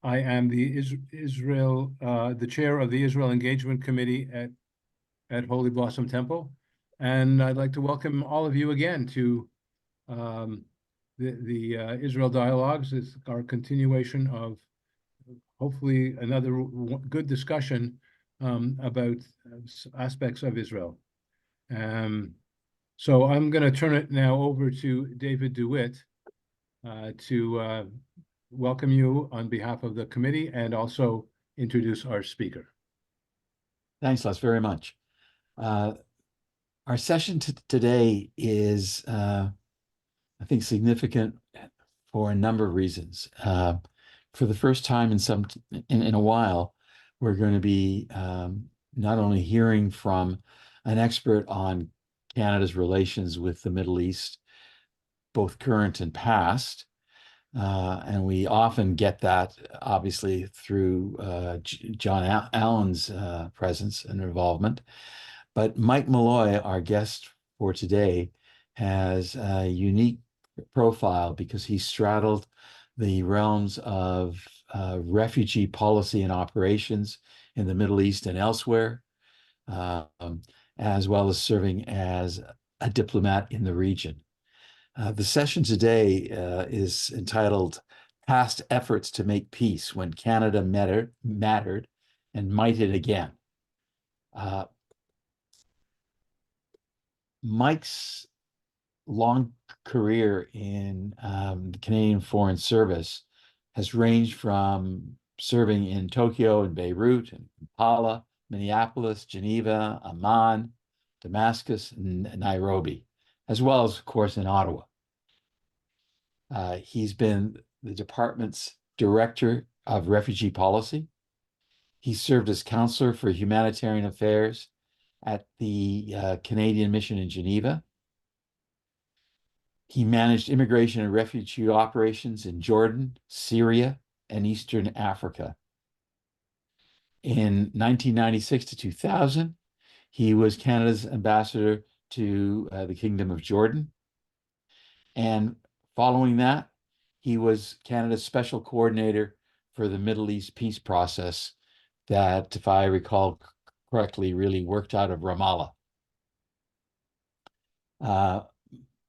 I am the the chair of the Israel Engagement Committee at Holy Blossom Temple, and I'd like to welcome all of you again to the Israel Dialogues. It's our continuation of hopefully another good discussion about aspects of Israel. So I'm going to turn it now over to David DeWitt to welcome you on behalf of the committee and also introduce our speaker. Thanks, Les, very much. Our session today is, I think, significant for a number of reasons. For the first time in a while, we're going to be not only hearing from an expert on Canada's relations with the Middle East, both current and past, and we often get that, obviously, through John Allen's presence and involvement. But Mike Molloy, our guest for today, has a unique profile because he straddled the realms of refugee policy and operations in the Middle East and elsewhere, as well as serving as a diplomat in the region. The session today is entitled Past Efforts to Make Peace When Canada Mattered and Might It Again. Mike's long career in the Canadian Foreign Service has ranged from serving in Tokyo and Beirut and Kampala, Minneapolis, Geneva, Amman, Damascus, and Nairobi, as well as, of course, in Ottawa. He's been the department's director of refugee policy. He served as counselor for humanitarian affairs at the Canadian mission in Geneva. He managed immigration and refugee operations in Jordan, Syria, and Eastern Africa. In 1996 to 2000, he was Canada's ambassador to the Kingdom of Jordan. And following that, he was Canada's special coordinator for the Middle East peace process that, if I recall correctly, really worked out of Ramallah.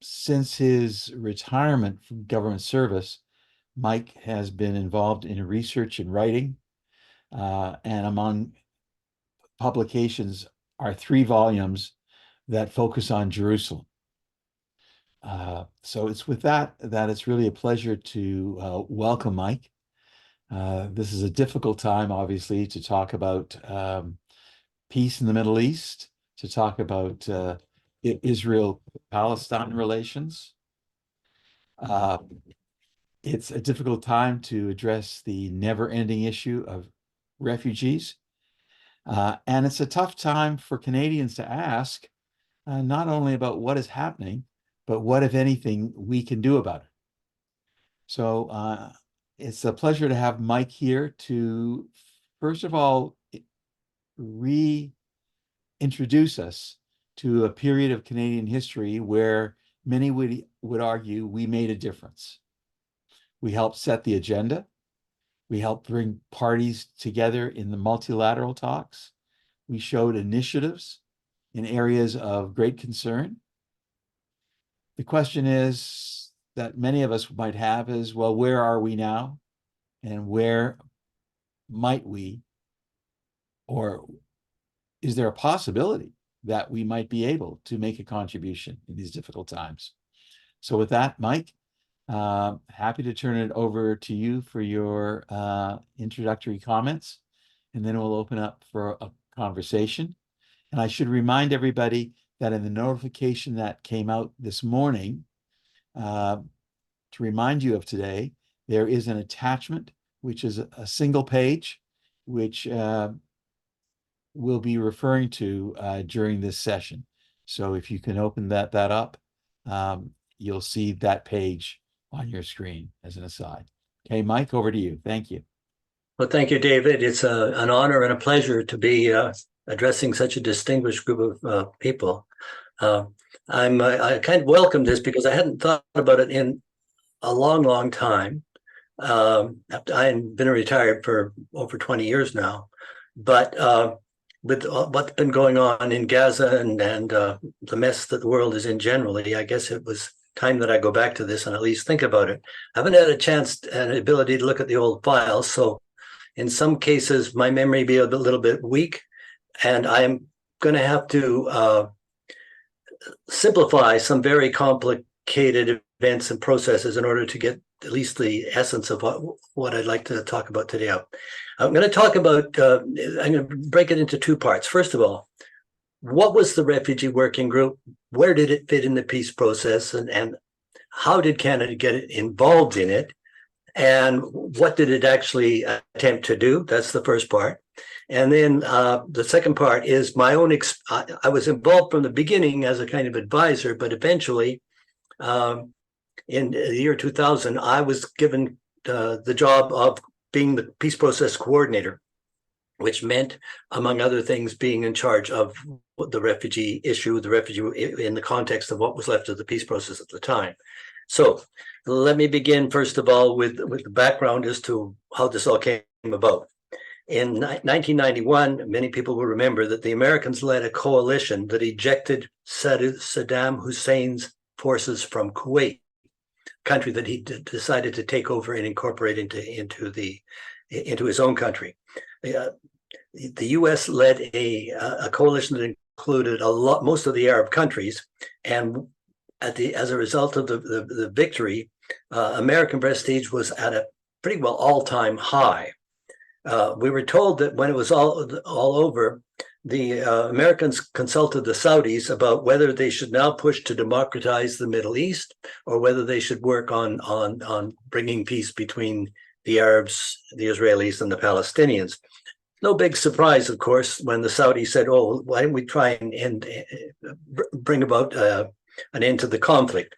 Since his retirement from government service, Mike has been involved in research and writing, and among publications are 3 volumes that focus on Jerusalem. So it's with that it's really a pleasure to welcome Mike. This is a difficult time, obviously, to talk about peace in the Middle East, to talk about Israel-Palestine relations. It's a difficult time to address the never-ending issue of refugees. And it's a tough time for Canadians to ask not only about what is happening, but what, if anything, we can do about it. So it's a pleasure to have Mike here to, first of all, reintroduce us to a period of Canadian history where many would argue we made a difference. We helped set the agenda. We helped bring parties together in the multilateral talks. We showed initiatives in areas of great concern. The question is that many of us might have is, well, where are we now? And where might we, or is there a possibility that we might be able to make a contribution in these difficult times? So with that, Mike, happy to turn it over to you for your introductory comments, and then we'll open up for a conversation. And I should remind everybody that in the notification that came out this morning, to remind you of today, there is an attachment, which is a single page, which we'll be referring to during this session. So if you can open that up, you'll see that page on your screen as an aside. Okay, Mike, over to you. Thank you. Well, thank you, David. It's an honor and a pleasure to be addressing such a distinguished group of people. I kind of welcome this because I hadn't thought about it in a long, long time. I've been retired for over 20 years now, but with what's been going on in Gaza and the mess that the world is in generally, I guess it was time that I go back to this and at least think about it. I haven't had a chance and ability to look at the old files, so in some cases my memory be a little bit weak, and I'm going to have to simplify some very complicated events and processes in order to get at least the essence of what I'd like to talk about today. I'm going to talk about, I'm going to break it into two parts. First of all, what was the Refugee Working Group? Where did it fit in the peace process? And how did Canada get involved in it? And what did it actually attempt to do? That's the first part. And then the second part is my own, I was involved from the beginning as a kind of advisor, but eventually in the year 2000, I was given the job of being the peace process coordinator, which meant, among other things, being in charge of the refugee issue, the refugee in the context of what was left of the peace process at the time. So let me begin, first of all, with the background as to how this all came about. In 1991, many people will remember that the Americans led a coalition that ejected Saddam Hussein's forces from Kuwait, country that he decided to take over and incorporate into his own country. The U.S. led a coalition that included most of the Arab countries, and as a result of the victory, American prestige was at a pretty well all-time high. We were told that when it was all over, the Americans consulted the Saudis about whether they should now push to democratize the Middle East or whether they should work on bringing peace between the Arabs, the Israelis, and the Palestinians. No big surprise, of course, when the Saudis said, "Oh, why don't we try and bring about an end to the conflict?"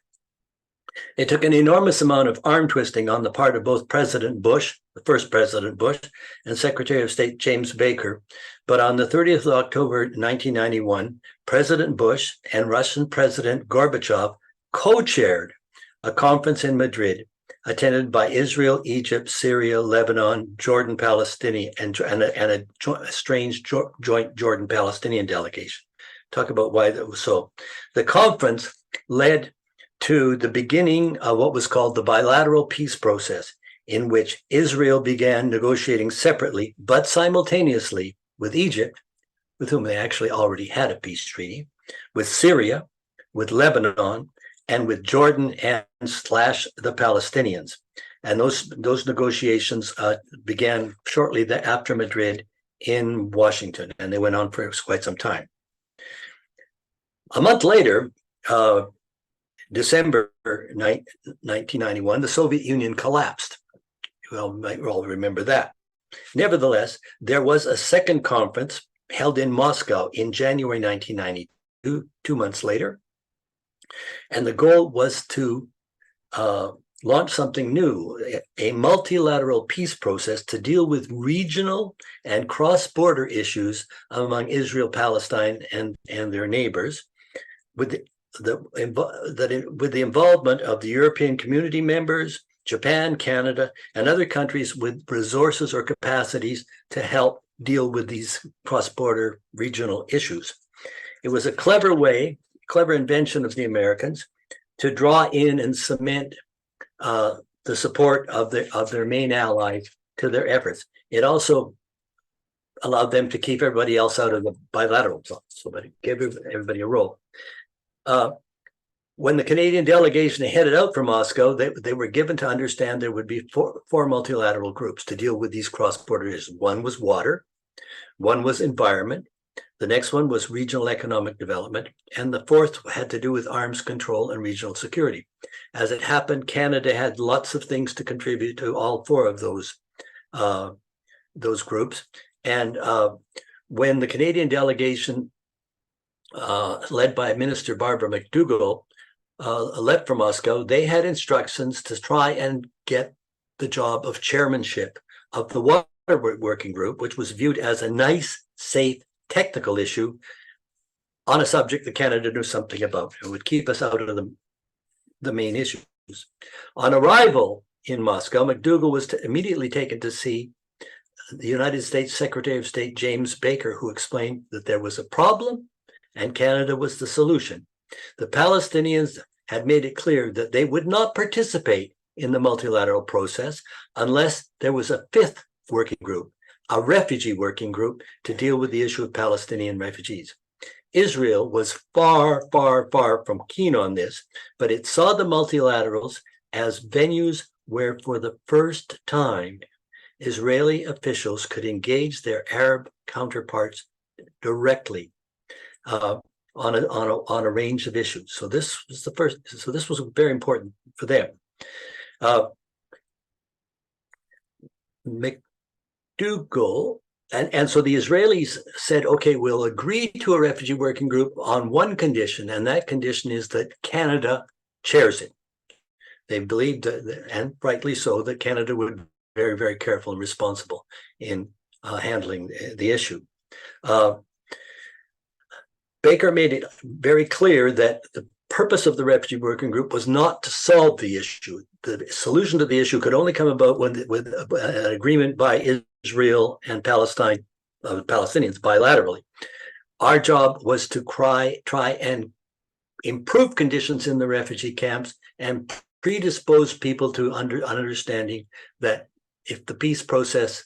It took an enormous amount of arm twisting on the part of both President Bush, the first President Bush, and Secretary of State James Baker. But on the 30th of October, 1991, President Bush and Russian President Gorbachev co-chaired a conference in Madrid, attended by Israel, Egypt, Syria, Lebanon, Jordan, Palestinian, and a strange joint Jordan-Palestinian delegation. Talk about why that was so. The conference led to the beginning of what was called the bilateral peace process, in which Israel began negotiating separately, but simultaneously with Egypt, with whom they actually already had a peace treaty, with Syria, with Lebanon, and with Jordan and / the Palestinians. And those negotiations began shortly after Madrid in Washington, and they went on for quite some time. A month later, December 1991, the Soviet Union collapsed. You might all remember that. Nevertheless, there was a second conference held in Moscow in January 1992, 2 months later. And the goal was to launch something new, a multilateral peace process to deal with regional and cross-border issues among Israel, Palestine, and their neighbors, with the involvement of the European community members, Japan, Canada, and other countries with resources or capacities to help deal with these cross-border regional issues. It was a clever invention of the Americans to draw in and cement the support of their main allies to their efforts. It also allowed them to keep everybody else out of the bilateral talks, so that it gave everybody a role. When the Canadian delegation headed out from Moscow, they were given to understand there would be four multilateral groups to deal with these cross-border issues. One was water, one was environment, the next one was regional economic development, and the fourth had to do with arms control and regional security. As it happened, Canada had lots of things to contribute to all four of those groups. And when the Canadian delegation, led by Minister Barbara McDougall, left for Moscow, they had instructions to try and get the job of chairmanship of the Water Working Group, which was viewed as a nice, safe, technical issue on a subject that Canada knew something about. It would keep us out of the main issues. On arrival in Moscow, McDougall was immediately taken to see the United States Secretary of State James Baker, who explained that there was a problem and Canada was the solution. The Palestinians had made it clear that they would not participate in the multilateral process unless there was a fifth working group, a refugee working group, to deal with the issue of Palestinian refugees. Israel was far, far, far from keen on this, but it saw the multilaterals as venues where, for the first time, Israeli officials could engage their Arab counterparts directly on a range of issues. So this was the first. So this was very important for them. McDougall. And so the Israelis said, okay, we'll agree to a refugee working group on one condition, and that condition is that Canada chairs it. They believed, and rightly so, that Canada would be very, very careful and responsible in handling the issue. Baker made it very clear that the purpose of the refugee working group was not to solve the issue. The solution to the issue could only come about with an agreement by Israel and Palestine, Palestinians bilaterally. Our job was to try and improve conditions in the refugee camps and predispose people to understanding that if the peace process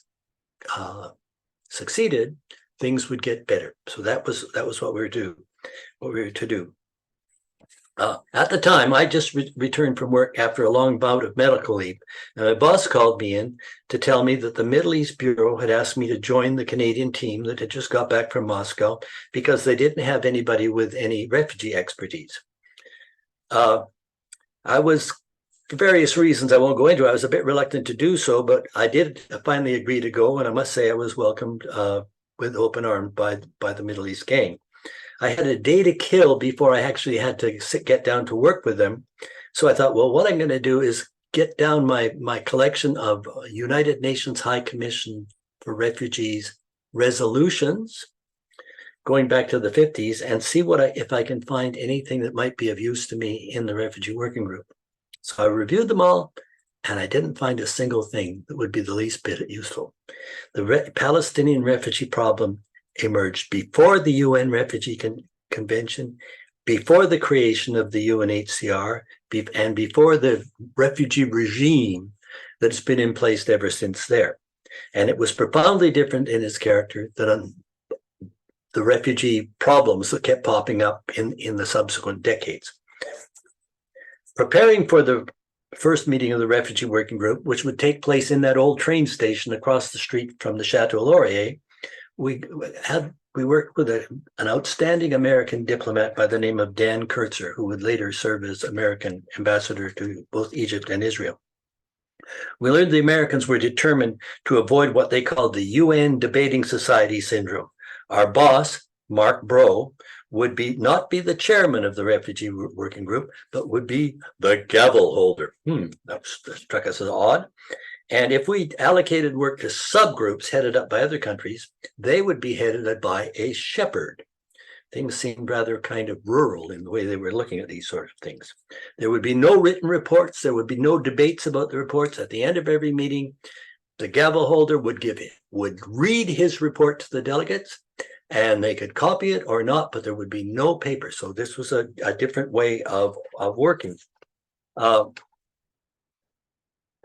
succeeded, things would get better. So that was what we were to do. At the time, I just returned from work after a long bout of medical leave. And my boss called me in to tell me that the Middle East Bureau had asked me to join the Canadian team that had just got back from Moscow because they didn't have anybody with any refugee expertise. I was, for various reasons I won't go into, I was a bit reluctant to do so, but I did finally agree to go, and I must say I was welcomed with open arms by the Middle East gang. I had a day to kill before I actually had to get down to work with them. So I thought, well, what I'm going to do is get down my collection of United Nations High Commission for Refugees resolutions going back to the 50s and see if I can find anything that might be of use to me in the refugee working group. So I reviewed them all, and I didn't find a single thing that would be the least bit useful. The Palestinian refugee problem emerged before the UN Refugee Convention, before the creation of the UNHCR, and before the refugee regime that's been in place ever since there. And it was profoundly different in its character than the refugee problems that kept popping up in the subsequent decades. Preparing for the first meeting of the refugee working group, which would take place in that old train station across the street from the Chateau Laurier, we worked with an outstanding American diplomat by the name of Dan Kurtzer, who would later serve as American ambassador to both Egypt and Israel. We learned the Americans were determined to avoid what they called the UN Debating Society syndrome. Our boss, Mark Bro, would not be the chairman of the refugee working group, but would be the gavel holder. That struck us as odd. And if we allocated work to subgroups headed up by other countries, they would be headed by a shepherd. Things seemed rather kind of rural in the way they were looking at these sort of things. There would be no written reports. There would be no debates about the reports. At the end of every meeting, the gavel holder would read his report to the delegates, and they could copy it or not, but there would be no paper. So this was a different way of working.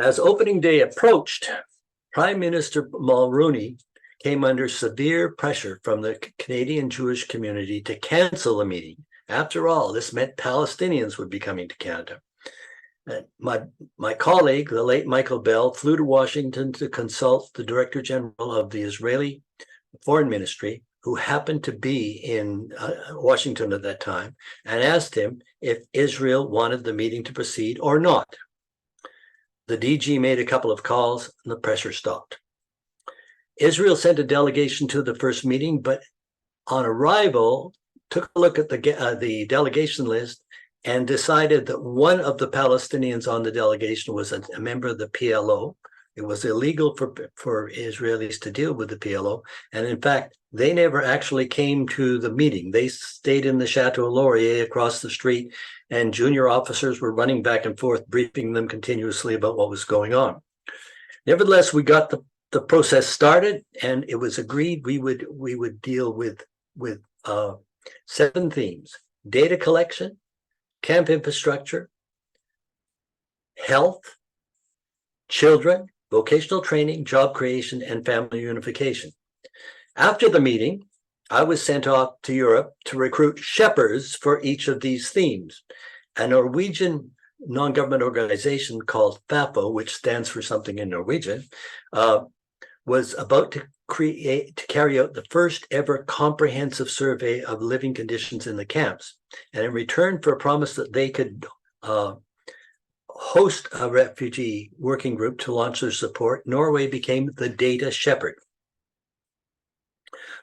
As opening day approached, Prime Minister Mulroney came under severe pressure from the Canadian Jewish community to cancel the meeting. After all, this meant Palestinians would be coming to Canada. My colleague, the late Michael Bell, flew to Washington to consult the Director General of the Israeli Foreign Ministry, who happened to be in Washington at that time, and asked him if Israel wanted the meeting to proceed or not. The DG made a couple of calls and the pressure stopped. Israel sent a delegation to the first meeting, but on arrival, took a look at the delegation list and decided that one of the Palestinians on the delegation was a member of the PLO, It was illegal for Israelis to deal with the PLO. And in fact, they never actually came to the meeting. They stayed in the Chateau Laurier across the street, and junior officers were running back and forth, briefing them continuously about what was going on. Nevertheless, we got the process started, and it was agreed we would deal with 7 themes: data collection, camp infrastructure, health, children, vocational training, job creation, and family unification. After the meeting, I was sent off to Europe to recruit shepherds for each of these themes. A Norwegian non-government organization called FAFO, which stands for something in Norwegian, was about to carry out the first ever comprehensive survey of living conditions in the camps. And in return for a promise that they could host a refugee working group to launch their support, Norway became the data shepherd.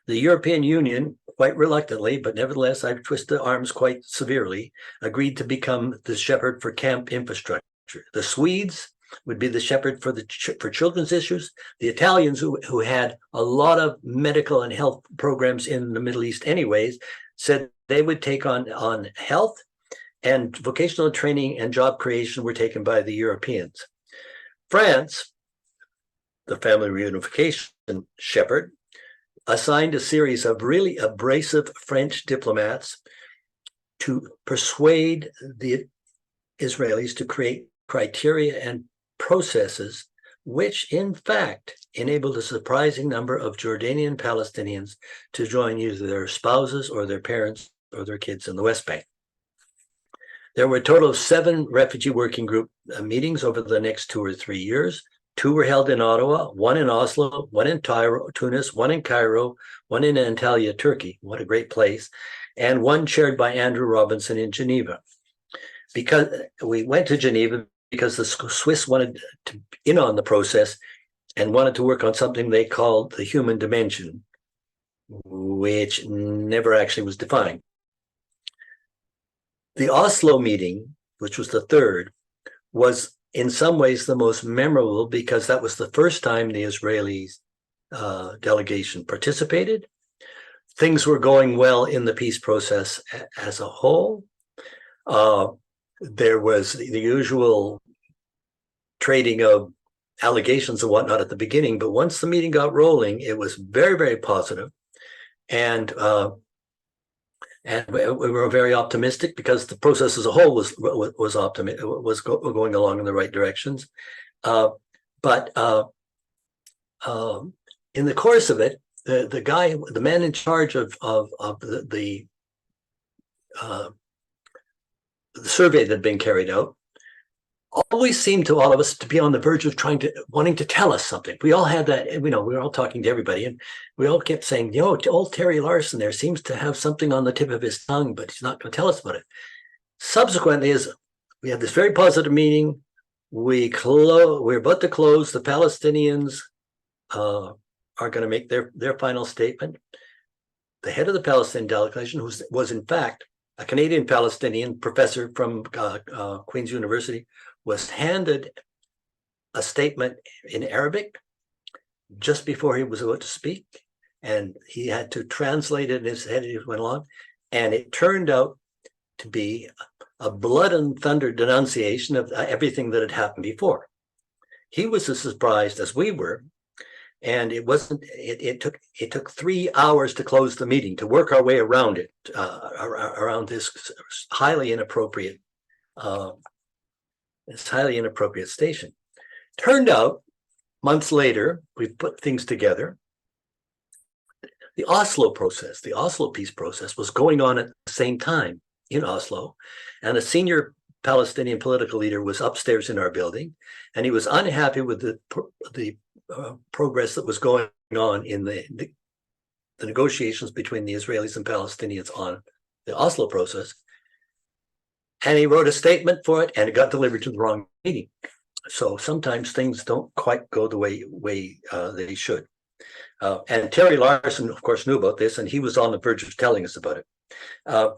The European Union, quite reluctantly, but nevertheless, I've twisted arms quite severely, agreed to become the shepherd for camp infrastructure. The Swedes would be the shepherd for children's issues. The Italians, who had a lot of medical and health programs in the Middle East anyways, said they would take on health, and vocational training and job creation were taken by the Europeans. France, the family reunification shepherd, assigned a series of really abrasive French diplomats to persuade the Israelis to create criteria and processes which in fact enabled a surprising number of Jordanian Palestinians to join either their spouses or their parents or their kids in the West Bank. There were a total of 7 refugee working group meetings over the next 2 or 3 years. 2 were held in Ottawa, 1 in Oslo, 1 in Tunis, 1 in Cairo, 1 in Antalya, Turkey. What a great place. And 1 chaired by Andrew Robinson in Geneva. Because we went to Geneva because the Swiss wanted to in on the process and wanted to work on something they called the human dimension, which never actually was defined. The Oslo meeting, which was the 3rd, was in some ways the most memorable because that was the first time the Israeli delegation participated. Things were going well in the peace process as a whole. There was the usual trading of allegations and whatnot at the beginning, but once the meeting got rolling, it was very, very positive. And we were very optimistic because the process as a whole was going along in the right directions. But in the course of it, the man in charge of the survey that had been carried out always seemed to all of us to be on the verge of wanting to tell us something. We all had that, we were all talking to everybody, and we all kept saying, old Terry Larson there seems to have something on the tip of his tongue, but he's not going to tell us about it. Subsequently, we had this very positive meeting. We're about to close. The Palestinians are going to make their final statement. The head of the Palestinian delegation, who was in fact a Canadian Palestinian professor from Queen's University, was handed a statement in Arabic just before he was about to speak, and he had to translate it in his head as he went along, and it turned out to be a blood and thunder denunciation of everything that had happened before. He was as surprised as we were, and it took 3 hours to close the meeting, to work our way around it, around this highly inappropriate station. Turned out, months later, we put things together. The Oslo process, the Oslo peace process, was going on at the same time in Oslo, and a senior Palestinian political leader was upstairs in our building, and he was unhappy with the progress that was going on in the negotiations between the Israelis and Palestinians on the Oslo process. And he wrote a statement for it, and it got delivered to the wrong meeting. So sometimes things don't quite go the way they should. And Terry Larson, of course, knew about this, and he was on the verge of telling us about it. A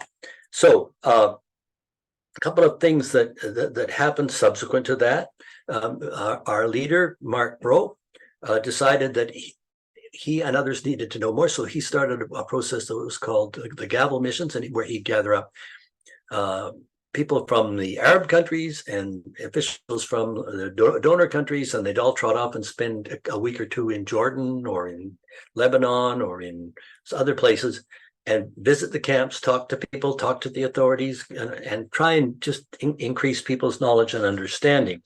couple of things that happened subsequent to that. our leader, Mark Bro, decided that he and others needed to know more. So he started a process that was called the Gavel Missions, and where he'd gather up people from the Arab countries and officials from the donor countries, and they'd all trot off and spend a week or two in Jordan or in Lebanon or in other places and visit the camps, talk to people, talk to the authorities, and try and just increase people's knowledge and understanding.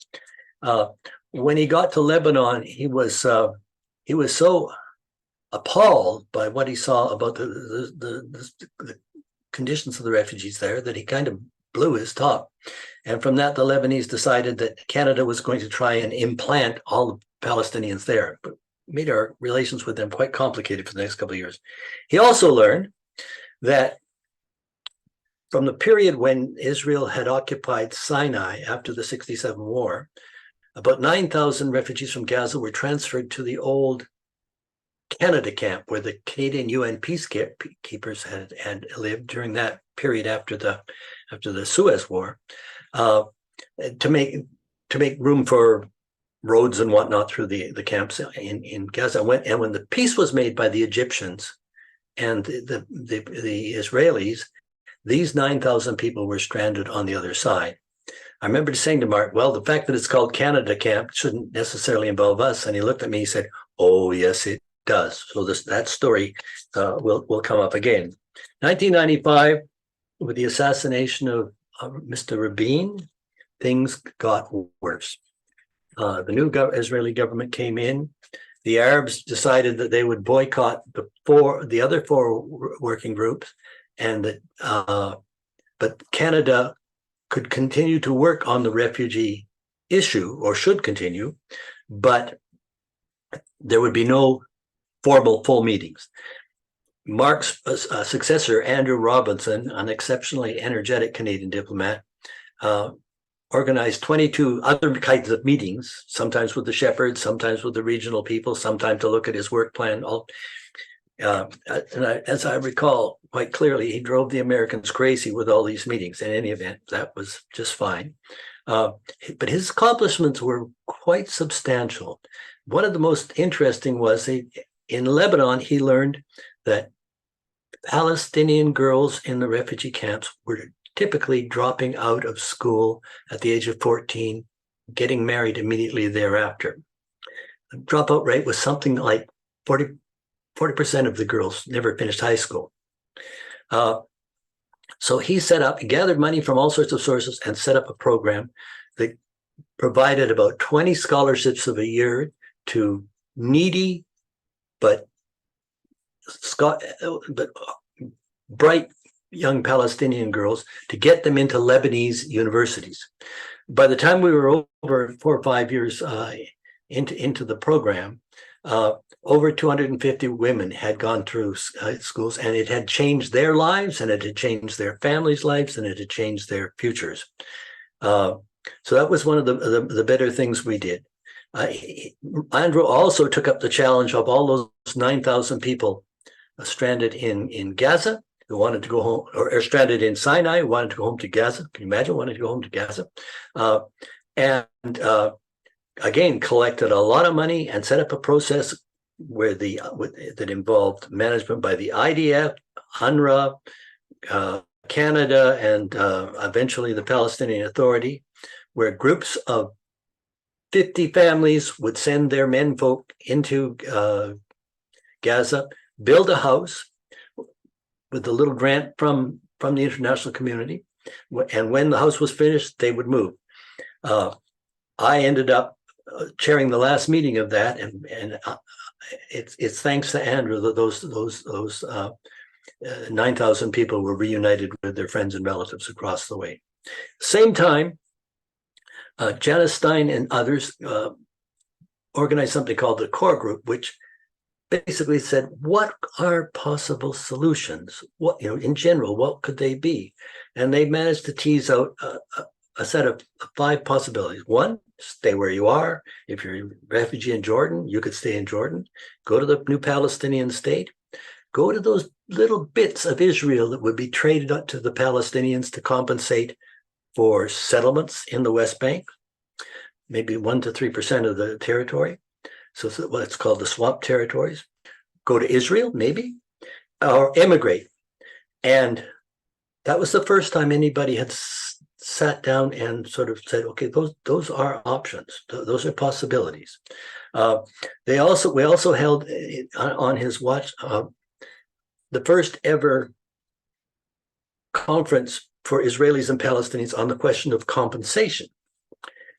When he got to Lebanon, he was so appalled by what he saw about the conditions of the refugees there that he kind of blew his top. And from that, the Lebanese decided that Canada was going to try and implant all the Palestinians there, but made our relations with them quite complicated for the next couple of years. He also learned that from the period when Israel had occupied Sinai after the 67 war, about 9,000 refugees from Gaza were transferred to the old Canada camp where the Canadian UN peacekeepers had lived during that period after the Suez War, to make room for roads and whatnot through the camps in Gaza. And when the peace was made by the Egyptians and the Israelis, these 9,000 people were stranded on the other side. I remember saying to Mark, well, the fact that it's called Canada Camp shouldn't necessarily involve us. And he looked at me, he said, oh, yes, it does. So that story will come up again. 1995, with the assassination of Mr. Rabin, things got worse. The new Israeli government came in. The Arabs decided that they would boycott the other four working groups, and that but Canada could continue to work on the refugee issue, or should continue, but there would be no formal full meetings. Mark's successor, Andrew Robinson, an exceptionally energetic Canadian diplomat, organized 22 other kinds of meetings, sometimes with the shepherds, sometimes with the regional people, sometimes to look at his work plan. As I recall quite clearly, he drove the Americans crazy with all these meetings. In any event, that was just fine. But his accomplishments were quite substantial. One of the most interesting was in Lebanon, he learned that Palestinian girls in the refugee camps were typically dropping out of school at the age of 14, getting married immediately thereafter. The dropout rate was something like 40% of the girls never finished high school. So he gathered money from all sorts of sources and set up a program that provided about 20 scholarships of a year to needy but bright young Palestinian girls to get them into Lebanese universities. By the time we were over 4 or 5 years into the program, over 250 women had gone through schools, and it had changed their lives, and it had changed their families' lives, and it had changed their futures. So that was one of the better things we did. Andrew also took up the challenge of all those 9,000 people stranded in Gaza who wanted to go home, or stranded in Sinai who wanted to go home to Gaza. Can you imagine wanting to go home to Gaza? Again, collected a lot of money and set up a process where that involved management by the IDF, UNRWA, Canada, and eventually the Palestinian Authority, where groups of 50 families would send their menfolk into Gaza, build a house with a little grant from the international community, and when the house was finished, they would move. I ended up chairing the last meeting of that, and it's thanks to Andrew that those 9,000 people were reunited with their friends and relatives across the way. Same time, Janice Stein and others organized something called the Core Group, which basically said, what are possible solutions? What, in general, what could they be? And they managed to tease out a set of 5 possibilities. One, stay where you are. If you're a refugee in Jordan, you could stay in Jordan. Go to the new Palestinian state. Go to those little bits of Israel that would be traded up to the Palestinians to compensate for settlements in the West Bank. maybe 1 to 3% of the territory. So it's what's called the swamp territories. Go to Israel, maybe, or emigrate. And that was the first time anybody had sat down and sort of said, okay, those are options. Those are possibilities. We also held on his watch the first ever conference for Israelis and Palestinians on the question of compensation,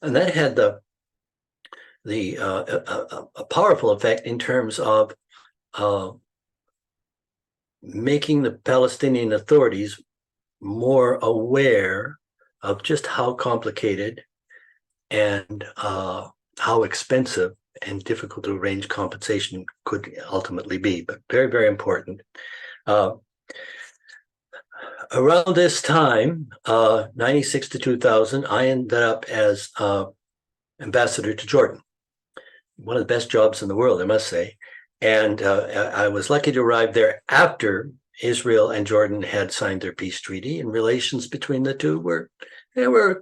and that had a powerful effect in terms of making the Palestinian authorities more aware of just how complicated and how expensive and difficult to arrange compensation could ultimately be, but very, very important. Around this time, 96 to 2000, I ended up as ambassador to Jordan. One of the best jobs in the world, I must say. And I was lucky to arrive there after Israel and Jordan had signed their peace treaty, and relations between the two were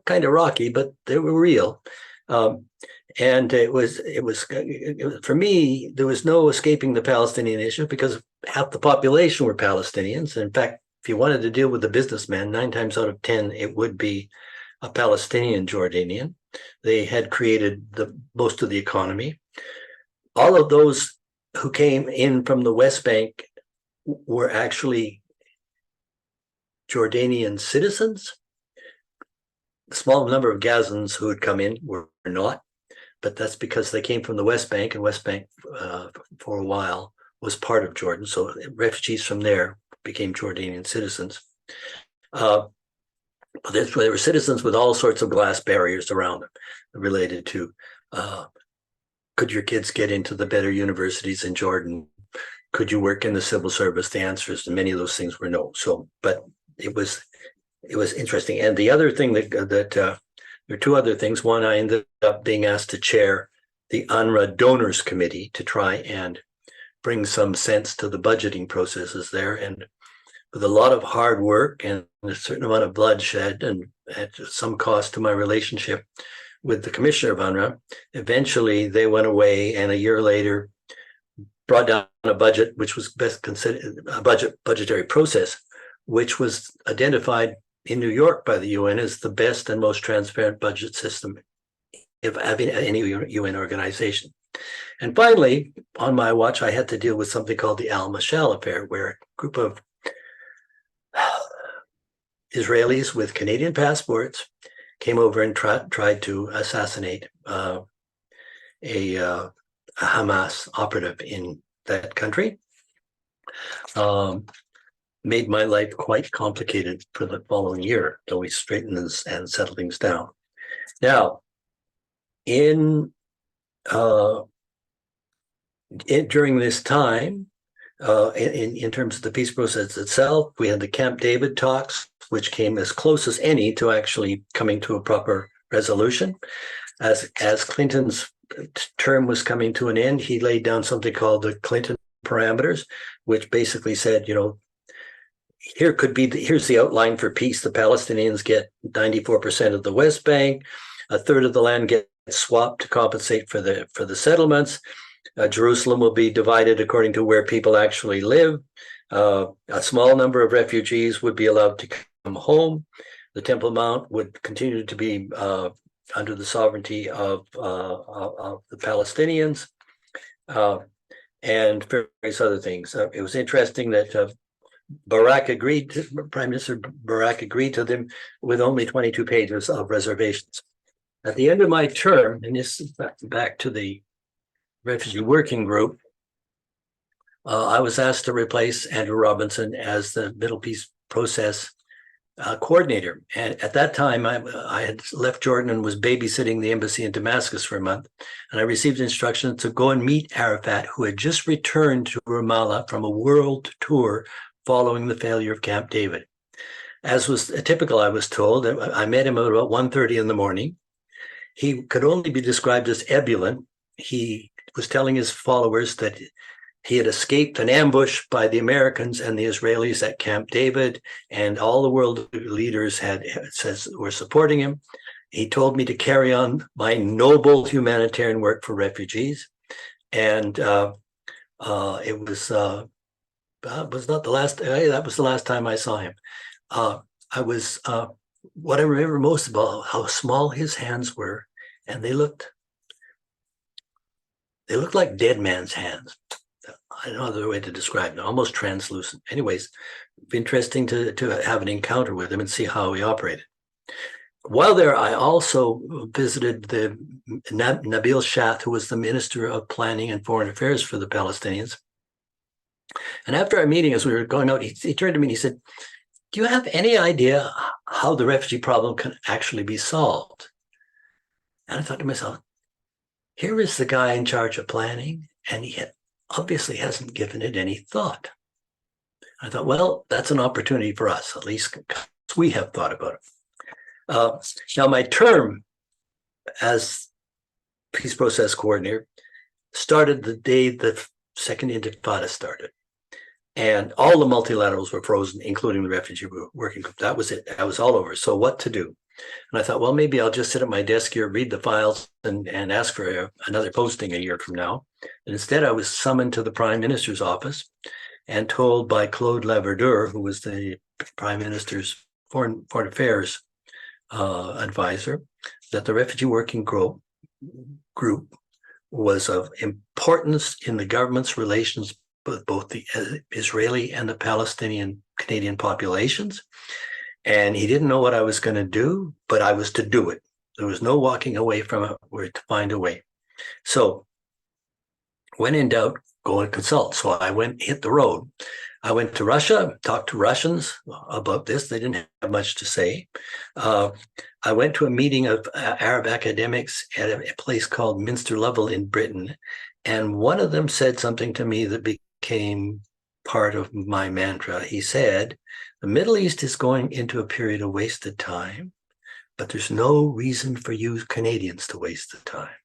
kind of rocky, but they were real. And it was for me, there was no escaping the Palestinian issue because half the population were Palestinians. In fact, if you wanted to deal with a businessman, 9 times out of 10, it would be a Palestinian Jordanian. They had created most of the economy. All of those who came in from the West Bank were actually Jordanian citizens. A small number of Gazans who had come in were not, but that's because they came from the West Bank, and West Bank for a while was part of Jordan. So refugees from there became Jordanian citizens. They were citizens with all sorts of glass barriers around them related to could your kids get into the better universities in Jordan? Could you work in the civil service? The answers to many of those things were no. So, but it was interesting. And the other thing that there are 2 other things. One, I ended up being asked to chair the UNRWA Donors Committee to try and bring some sense to the budgeting processes there. And with a lot of hard work and a certain amount of bloodshed and at some cost to my relationship with the commissioner of UNRWA, eventually they went away, and a year later brought down a budget which was best considered a budgetary process, which was identified in New York by the UN as the best and most transparent budget system of any UN organization. And finally, on my watch, I had to deal with something called the Al-Mashal affair, where a group of Israelis with Canadian passports came over and tried to assassinate a Hamas operative in that country. Made my life quite complicated for the following year till we straightened and settled things down. Now, during this time, in terms of the peace process itself, we had the Camp David talks, which came as close as any to actually coming to a proper resolution. As Clinton's term was coming to an end, he laid down something called the Clinton parameters, which basically said, here's the outline for peace. The Palestinians get 94% of the West Bank, 1/3 of the land gets swapped to compensate for the settlements. Jerusalem will be divided according to where people actually live. A small number of refugees would be allowed to come home. The Temple Mount would continue to be under the sovereignty of the Palestinians, and various other things. It was interesting that Prime Minister Barak agreed to them with only 22 pages of reservations. At the end of my term, and this is back to the Refugee Working Group, I was asked to replace Andrew Robinson as the Middle Peace Process coordinator. And at that time, I had left Jordan and was babysitting the embassy in Damascus for a month. And I received instructions to go and meet Arafat, who had just returned to Ramallah from a world tour following the failure of Camp David. As was typical, I was told, I met him at about 1:30 in the morning. He could only be described as ebullient. He was telling his followers that he had escaped an ambush by the Americans and the Israelis at Camp David, and all the world leaders were supporting him. he told me to carry on my noble humanitarian work for refugees. And it was not the last, that was the last time I saw him. What I remember most about how small his hands were, and they looked like dead man's hands. I don't know other way to describe them, almost translucent. Anyways, interesting to have an encounter with him and see how he operated. While there, I also visited the Nabil Shath, who was the Minister of Planning and Foreign Affairs for the Palestinians. And after our meeting, as we were going out, he turned to me and he said, "Do you have any idea how the refugee problem can actually be solved?" And I thought to myself, here is the guy in charge of planning, and he obviously hasn't given it any thought. I thought, well, that's an opportunity for us, at least we have thought about it. Now, my term as peace process coordinator started the day the second Intifada started. And all the multilaterals were frozen, including the refugee working group. That was it. That was all over. So what to do? And I thought, well, maybe I'll just sit at my desk here, read the files, and ask for another posting a year from now. And instead, I was summoned to the Prime Minister's office and told by Claude Laverdure, who was the Prime Minister's Foreign Affairs advisor, that the refugee working group was of importance in the government's relations with both the Israeli and the Palestinian Canadian populations. And he didn't know what I was going to do, but I was to do it. There was no walking away from it. We were to find a way. So when in doubt, go and consult. So I hit the road. I went to Russia, talked to Russians about this. They didn't have much to say. I went to a meeting of Arab academics at a place called Minster Lovell in Britain. And one of them said something to me that became part of my mantra. He said, the Middle East is going into a period of wasted time, but there's no reason for you Canadians to waste the time.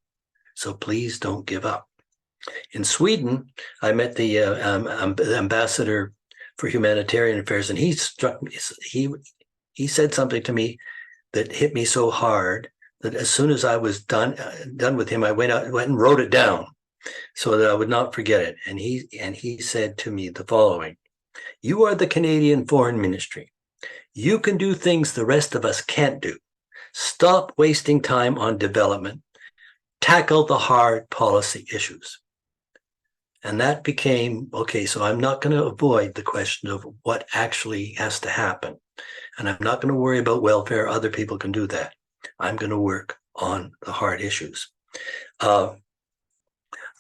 So please don't give up. In Sweden, I met the ambassador for humanitarian affairs, and he struck me. He said something to me that hit me so hard that as soon as I was done with him, I went and wrote it down so that I would not forget it. And he said to me the following: "You are the Canadian Foreign Ministry. You can do things the rest of us can't do. Stop wasting time on development. Tackle the hard policy issues." And that became, okay, so I'm not going to avoid the question of what actually has to happen. And I'm not going to worry about welfare. Other people can do that. I'm going to work on the hard issues. I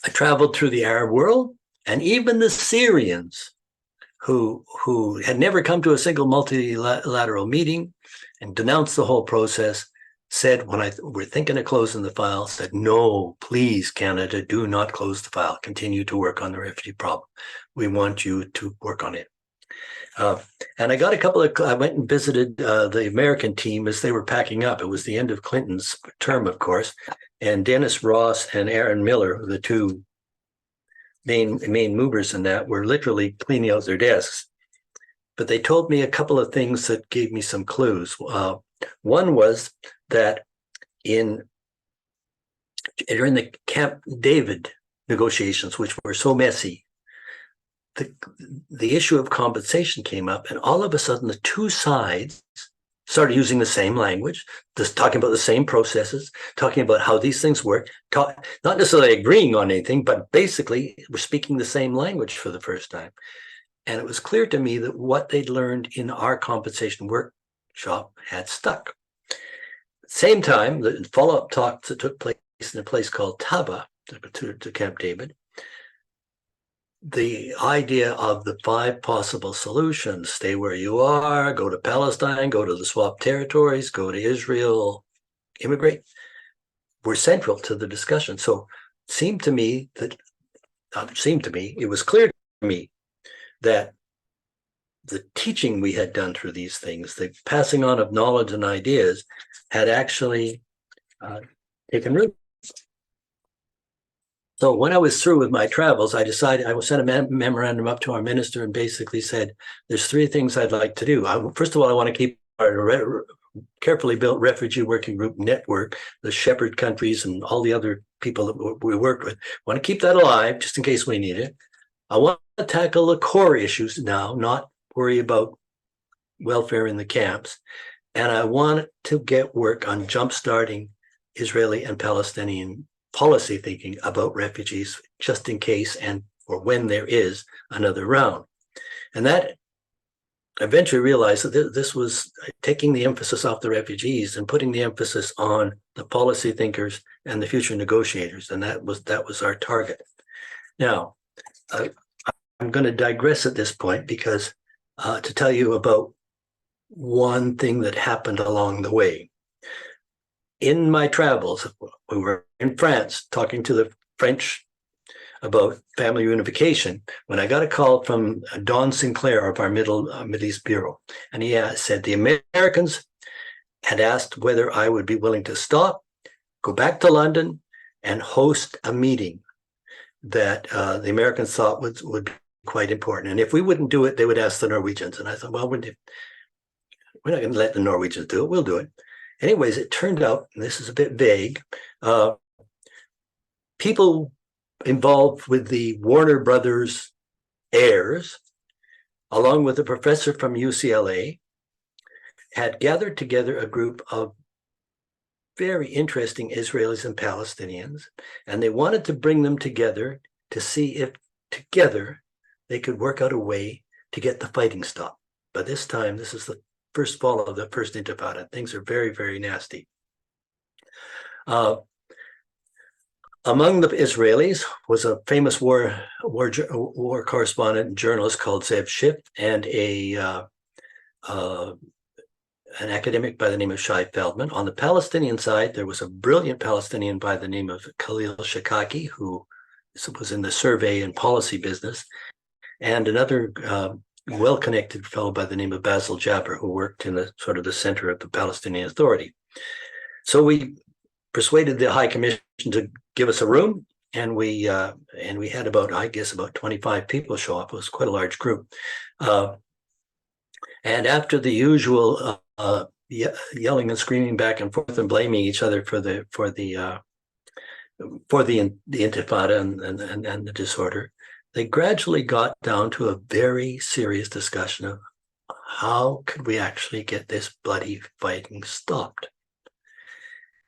traveled through the Arab world, and even the Syrians who had never come to a single multilateral meeting and denounced the whole process said, when we're thinking of closing the file, said, "No, please, Canada, do not close the file. Continue to work on the refugee problem. We want you to work on it." And I got I went and visited the American team as they were packing up. It was the end of Clinton's term, of course, and Dennis Ross and Aaron Miller, the two main movers in that, were literally cleaning out their desks. But they told me a couple of things that gave me some clues. One was that during the Camp David negotiations, which were so messy, the issue of compensation came up, and all of a sudden the two sides started using the same language, just talking about the same processes, talking about how these things work, not necessarily agreeing on anything, but basically we're speaking the same language for the first time. And it was clear to me that what they'd learned in our compensation workshop had stuck. Same time, the follow-up talks that took place in a place called Taba to Camp David, the idea of the 5 possible solutions: stay where you are, go to Palestine, go to the swapped territories, go to Israel, immigrate, were central to the discussion. So it seemed to me, it was clear to me that the teaching we had done through these things, the passing on of knowledge and ideas, had actually taken root. So when I was through with my travels, I decided I would send a memorandum up to our minister and basically said, there's 3 things I'd like to do. First of all, I want to keep our carefully built refugee working group network, the shepherd countries and all the other people that we worked with. Want to keep that alive just in case we need it. I want to tackle the core issues now, not worry about welfare in the camps. And I want to get work on jumpstarting Israeli and Palestinian policy thinking about refugees, just in case and or when there is another round. And that eventually realized that this was taking the emphasis off the refugees and putting the emphasis on the policy thinkers and the future negotiators. And that was our target. Now, I'm going to digress at this point because to tell you about one thing that happened along the way. In my travels, we were in France talking to the French about family reunification when I got a call from Don Sinclair of our Middle East Bureau. And he said the Americans had asked whether I would be willing to stop, go back to London, and host a meeting that the Americans thought would be quite important. And if we wouldn't do it, they would ask the Norwegians. And I thought, well, we're not going to let the Norwegians do it. We'll do it. Anyways, it turned out, and this is a bit vague, people involved with the Warner Brothers heirs, along with a professor from UCLA, had gathered together a group of very interesting Israelis and Palestinians, and they wanted to bring them together to see if together they could work out a way to get the fighting stopped. But this time, this is the first fall of the first Intifada. Things are very, very nasty. Among the Israelis was a famous war correspondent and journalist called Zev Schiff, and an academic by the name of Shai Feldman. On the Palestinian side, there was a brilliant Palestinian by the name of Khalil Shikaki, who was in the survey and policy business, and another well-connected fellow by the name of Basil Jabber, who worked in the sort of the center of the Palestinian Authority. So we persuaded the High Commission to give us a room, and we had about 25 people show up. It was quite a large group. And after the usual yelling and screaming back and forth and blaming each other for the Intifada and the disorder, they gradually got down to a very serious discussion of how could we actually get this bloody fighting stopped.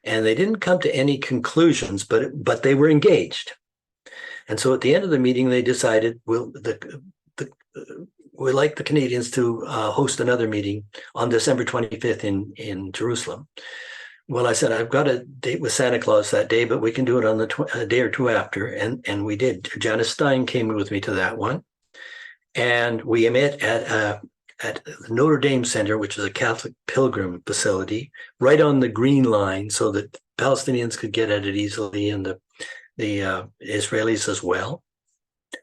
And they didn't come to any conclusions, but they were engaged. And so at the end of the meeting, they decided we'd like the Canadians to host another meeting on December 25th in Jerusalem. Well, I said, I've got a date with Santa Claus that day, but we can do it on a day or two after. And we did. Janice Stein came with me to that one. And we met at the Notre Dame Center, which is a Catholic pilgrim facility, right on the Green Line, so that Palestinians could get at it easily, and the Israelis as well.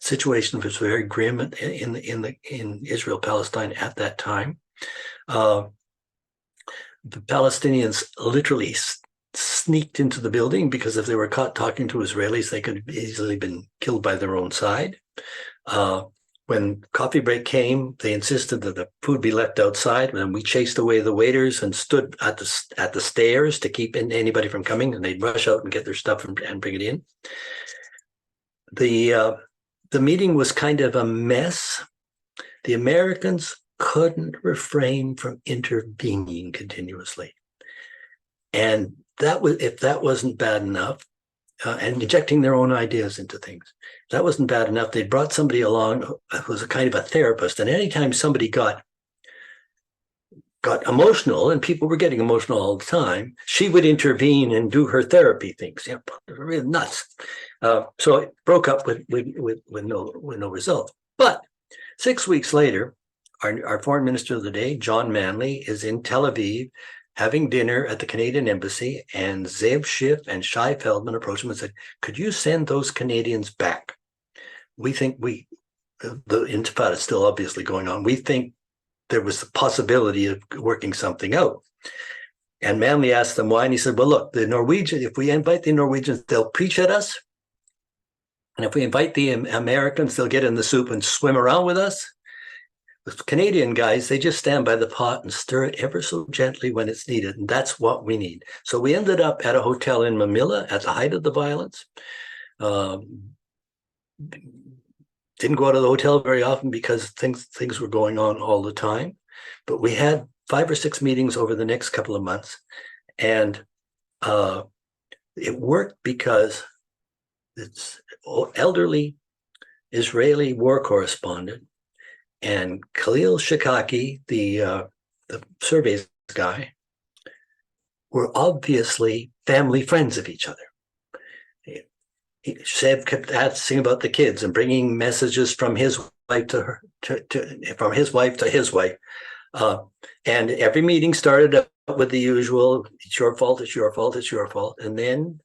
Situation was very grim in Israel-Palestine at that time. The Palestinians literally sneaked into the building because if they were caught talking to Israelis, they could have easily been killed by their own side. When coffee break came, they insisted that the food be left outside, and we chased away the waiters and stood at the stairs to keep anybody from coming, and they'd rush out and get their stuff and bring it in. The meeting was kind of a mess. The Americans couldn't refrain from intervening continuously. And if that wasn't bad enough, and injecting their own ideas into things. That wasn't bad enough. They brought somebody along who was a kind of a therapist. And anytime somebody got emotional, and people were getting emotional all the time, she would intervene and do her therapy things. Yeah, really nuts. So it broke up with no result. But 6 weeks later, our foreign minister of the day, John Manley, is in Tel Aviv having dinner at the Canadian Embassy, and Zev Schiff and Shai Feldman approached him and said, could you send those Canadians back? We think the Intifada is still obviously going on. We think there was the possibility of working something out. And Manley asked them why, and he said, well, look, if we invite the Norwegians, they'll preach at us. And if we invite the Americans, they'll get in the soup and swim around with us. The Canadian guys, they just stand by the pot and stir it ever so gently when it's needed. And that's what we need. So we ended up at a hotel in Manila at the height of the violence. Didn't go out of the hotel very often because things were going on all the time. But we had 5 or 6 meetings over the next couple of months. And it worked because it's elderly Israeli war correspondent and Khalil Shikaki, the surveys guy, were obviously family friends of each other. Zev kept asking about the kids and bringing messages from his wife to her, from his wife to his wife. And every meeting started out with the usual, it's your fault, it's your fault, it's your fault. And then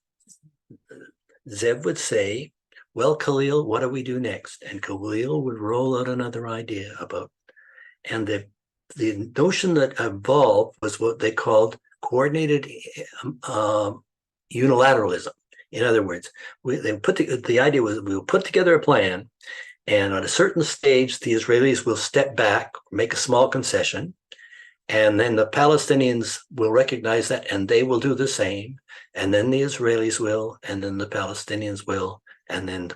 Zev would say, well, Khalil, what do we do next? And Khalil would roll out another idea about, and the notion that evolved was what they called coordinated unilateralism. In other words, the idea was we will put together a plan, and on a certain stage, the Israelis will step back, make a small concession, and then the Palestinians will recognize that, and they will do the same, and then the Israelis will, and then the Palestinians will, and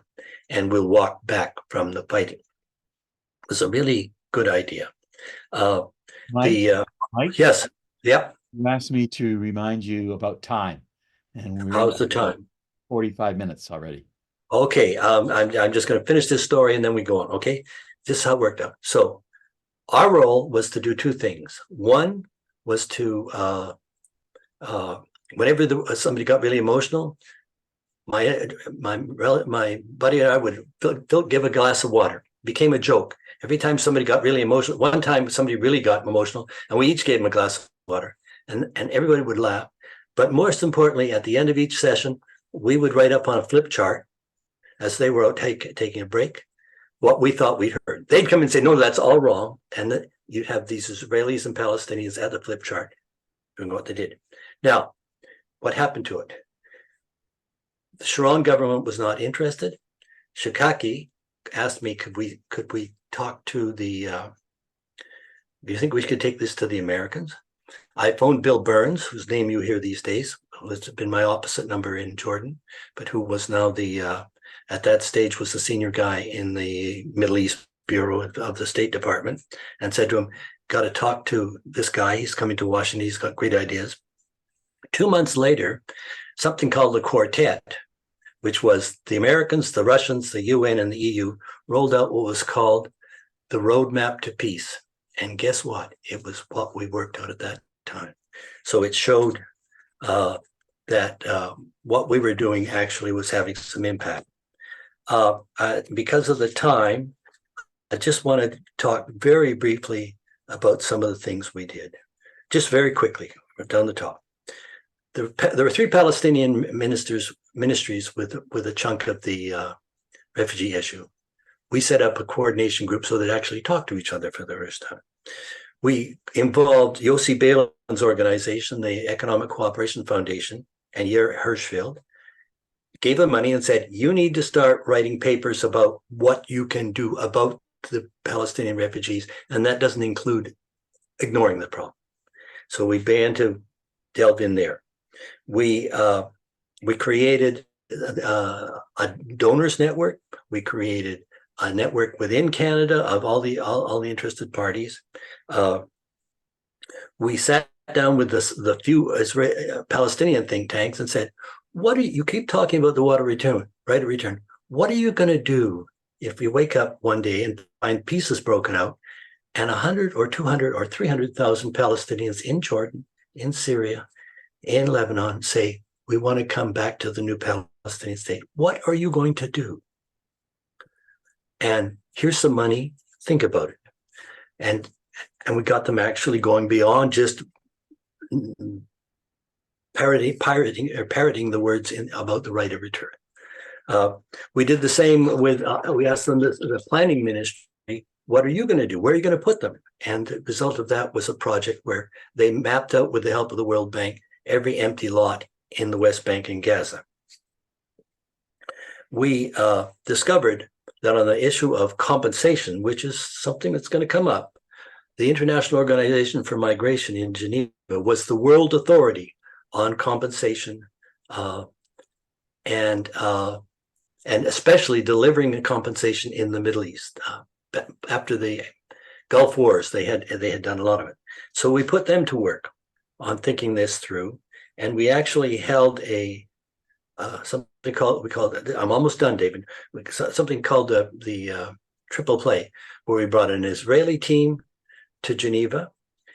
we'll walk back from the fighting. It was a really good idea. Mike, Yes, yep. you asked me to remind you about time, and we're How's the time? 45 minutes already. Okay, I'm just going to finish this story and then we go on. Okay, this is how it worked out. So our role was to do 2 things. One was to whenever somebody got really emotional, my buddy and I would give a glass of water. It became a joke. Every time somebody got really emotional, one time somebody really got emotional, and we each gave them a glass of water, and everybody would laugh. But most importantly, at the end of each session, we would write up on a flip chart as they were out taking a break what we thought we'd heard. They'd come and say, no, that's all wrong. And you'd have these Israelis and Palestinians at the flip chart doing what they did. Now, what happened to it? The Sharon government was not interested. Shikaki asked me, could we talk to the, do you think we could take this to the Americans? I phoned Bill Burns, whose name you hear these days, who has been my opposite number in Jordan, but who was now at that stage was the senior guy in the Middle East Bureau of the State Department, and said to him, got to talk to this guy. He's coming to Washington. He's got great ideas. 2 months later, something called the Quartet, which was the Americans, the Russians, the UN, and the EU, rolled out what was called the Roadmap to Peace. And guess what? It was what we worked out at that time. So it showed that what we were doing actually was having some impact. Because of the time, I just want to talk very briefly about some of the things we did. Just very quickly, down the top. There were 3 Palestinian ministries with a chunk of the refugee issue. We set up a coordination group so they actually talked to each other for the first time. We involved Yossi Balin's organization, the Economic Cooperation Foundation, and Yair Hirschfeld, gave them money and said, you need to start writing papers about what you can do about the Palestinian refugees, and that doesn't include ignoring the problem. So we began to delve in there. We created a donors network. We created a network within Canada of all the interested parties. We sat down with the few Palestinian think tanks and said, what do you keep talking about the right of return? What are you going to do if we wake up one day and find pieces broken out and 100 or 200 or 300,000 Palestinians in Jordan, in Syria, in Lebanon say, we want to come back to the new Palestinian state. What are you going to do? And here's some money. Think about it. And we got them actually going beyond just parroting the words about the right of return. We did the same with, we asked them, the planning ministry, what are you going to do? Where are you going to put them? And the result of that was a project where they mapped out, with the help of the World Bank, every empty lot in the West Bank and Gaza. We discovered that on the issue of compensation, which is something that's going to come up, the International Organization for Migration in Geneva was the world authority on compensation and especially delivering the compensation in the Middle East. After the Gulf Wars, they had done a lot of it. So we put them to work on thinking this through, and we actually held a something called, we called it, I'm almost done, David, something called the triple play, where we brought an Israeli team to Geneva,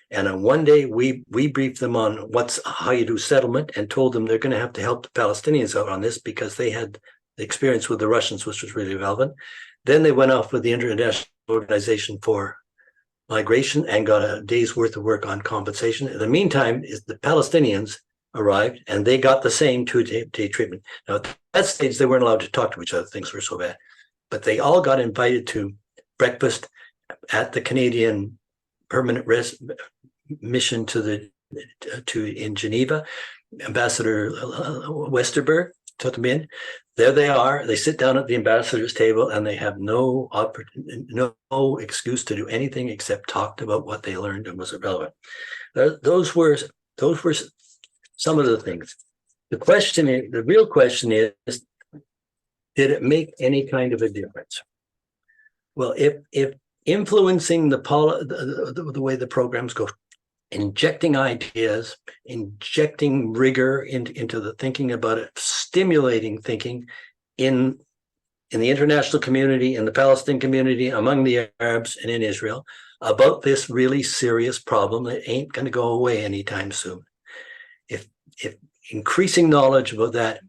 and on one day we briefed them on how you do settlement, and told them they're going to have to help the Palestinians out on this because they had the experience with the Russians, which was really relevant. Then they went off with the International Organization for Migration and got a day's worth of work on compensation. In the meantime, the Palestinians arrived and they got the same 2-day treatment. Now, at that stage, they weren't allowed to talk to each other. Things were so bad. But they all got invited to breakfast at the Canadian permanent mission in Geneva. Ambassador Westerberg took them in. There they are. They sit down at the ambassador's table and they have no excuse to do anything except talk about what they learned and was irrelevant. Those were some of the things. The real question is, did it make any kind of a difference? Well, if influencing the way the programs go, injecting ideas, injecting rigor into the thinking about it, stimulating thinking in the international community, in the Palestinian community, among the Arabs, and in Israel about this really serious problem that ain't going to go away anytime soon. If increasing knowledge about that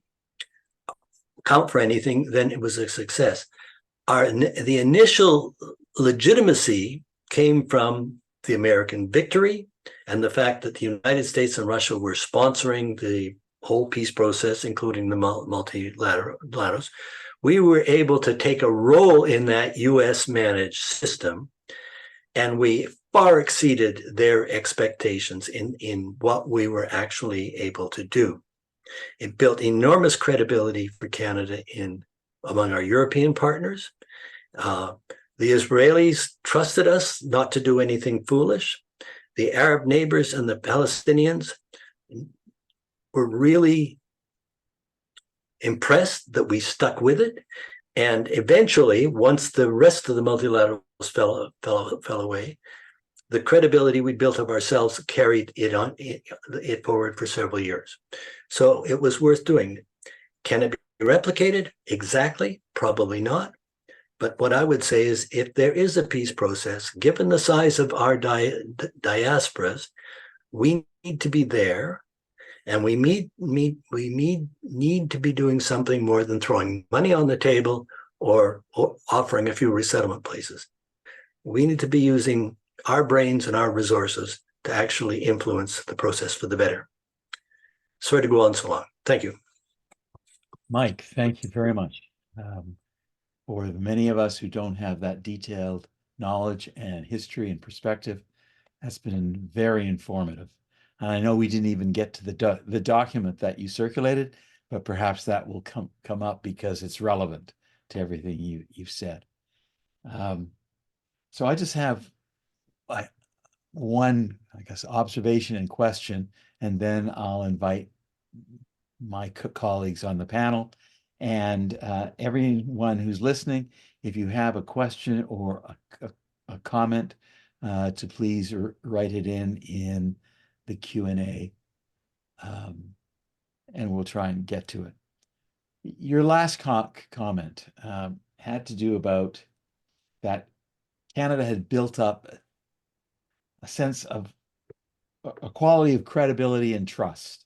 count for anything, then it was a success. The initial legitimacy came from the American victory and the fact that the United States and Russia were sponsoring the whole peace process, including the multilaterals. We were able to take a role in that US managed system, and we far exceeded their expectations in what we were actually able to do. It built enormous credibility for Canada among our European partners. The Israelis trusted us not to do anything foolish. The Arab neighbors and the Palestinians were really impressed that we stuck with it. And eventually, once the rest of the multilaterals fell away, the credibility we built of ourselves carried it forward for several years. So it was worth doing. Can it be replicated? Exactly, probably not. But what I would say is, if there is a peace process, given the size of our diasporas, we need to be there, and we need to be doing something more than throwing money on the table or offering a few resettlement places. We need to be using our brains and our resources to actually influence the process for the better. Sorry to go on so long. Thank you. Mike, thank you very much. For many of us who don't have that detailed knowledge and history and perspective, that's been very informative. And I know we didn't even get to the document that you circulated, but perhaps that will come up because it's relevant to everything you've said. So I just have one, I guess, observation and question, and then I'll invite my colleagues on the panel. And everyone who's listening, if you have a question or a comment, to please write it in the Q&A, and we'll try and get to it. Your last comment had to do about that Canada had built up a sense of a quality of credibility and trust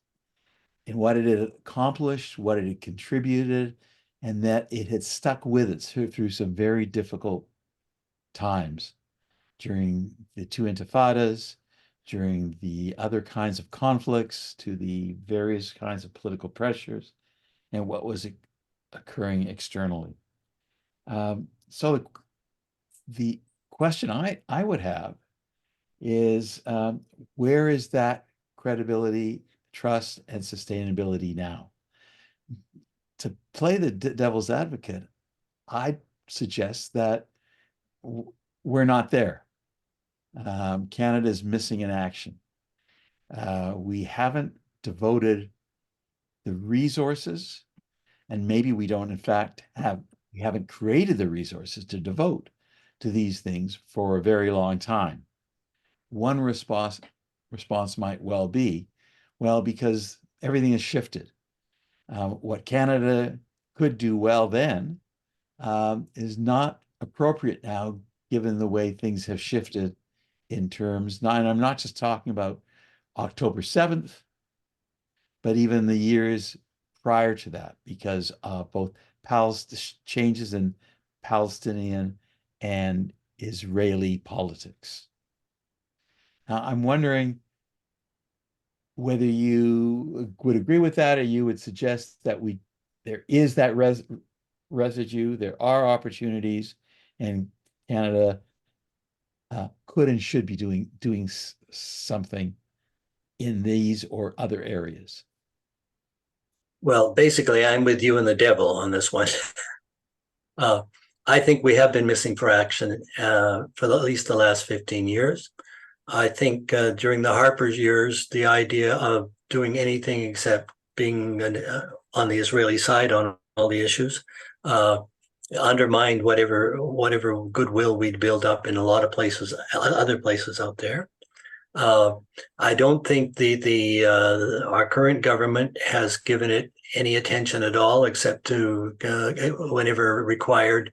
in what it had accomplished, what it had contributed, and that it had stuck with it through some very difficult times during the two intifadas, during the other kinds of conflicts, to the various kinds of political pressures, and what was occurring externally. So the question I would have is, where is that credibility, trust, and sustainability now? To play the devil's advocate, I suggest that we're not there. Canada is missing in action. We haven't devoted the resources, and maybe we don't, in fact, we haven't created the resources to devote to these things for a very long time. One response might well be, well, because everything has shifted. What Canada could do well then is not appropriate now, given the way things have shifted in terms, and I'm not just talking about October 7th, but even the years prior to that, because of both changes in Palestinian and Israeli politics. Now, I'm wondering whether you would agree with that, or you would suggest that there is that residue, there are opportunities, and Canada could and should be doing something in these or other areas. Well, basically, I'm with you and the devil on this one. I think we have been missing for action for at least the last 15 years. I think during the Harper's years, the idea of doing anything except being on the Israeli side on all the issues undermined whatever goodwill we'd build up in a lot of places, other places out there. I don't think our current government has given it any attention at all, except to whenever required,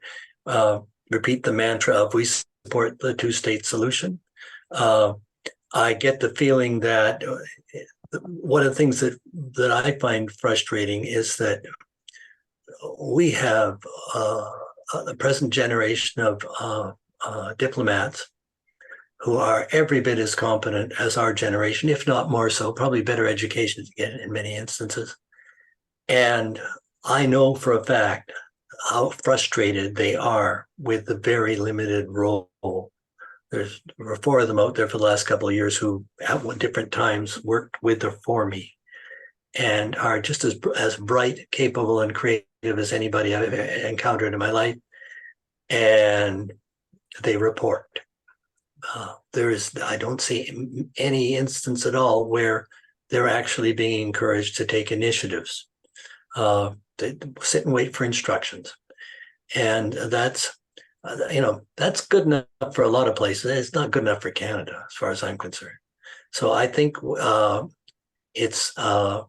repeat the mantra of we support the two-state solution. I get the feeling that one of the things that I find frustrating is that we have the present generation of diplomats who are every bit as competent as our generation, if not more so, probably better education in many instances. And I know for a fact how frustrated they are with the very limited role. There's 4 of them out there for the last couple of years who at different times worked with or for me and are just as bright, capable, and creative as anybody I've encountered in my life. And they report. I don't see any instance at all where they're actually being encouraged to take initiatives. They sit and wait for instructions. And that's good enough for a lot of places. It's not good enough for Canada, as far as I'm concerned. So I think it's a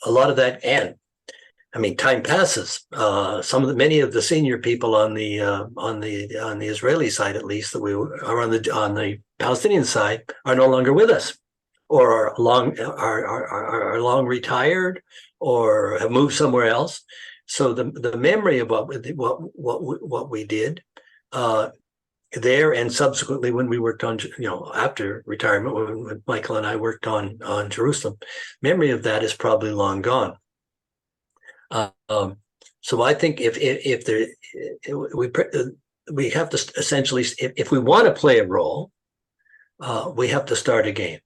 lot of that. And I mean, time passes. Many of the senior people on the Israeli side, at least, that we are on the Palestinian side, are no longer with us, or are long retired, or have moved somewhere else. So the memory of what we did there, and subsequently when we worked on, after retirement, when Michael and I worked on Jerusalem, memory of that is probably long gone. So I think we have to essentially, if we want to play a role, we have to start again.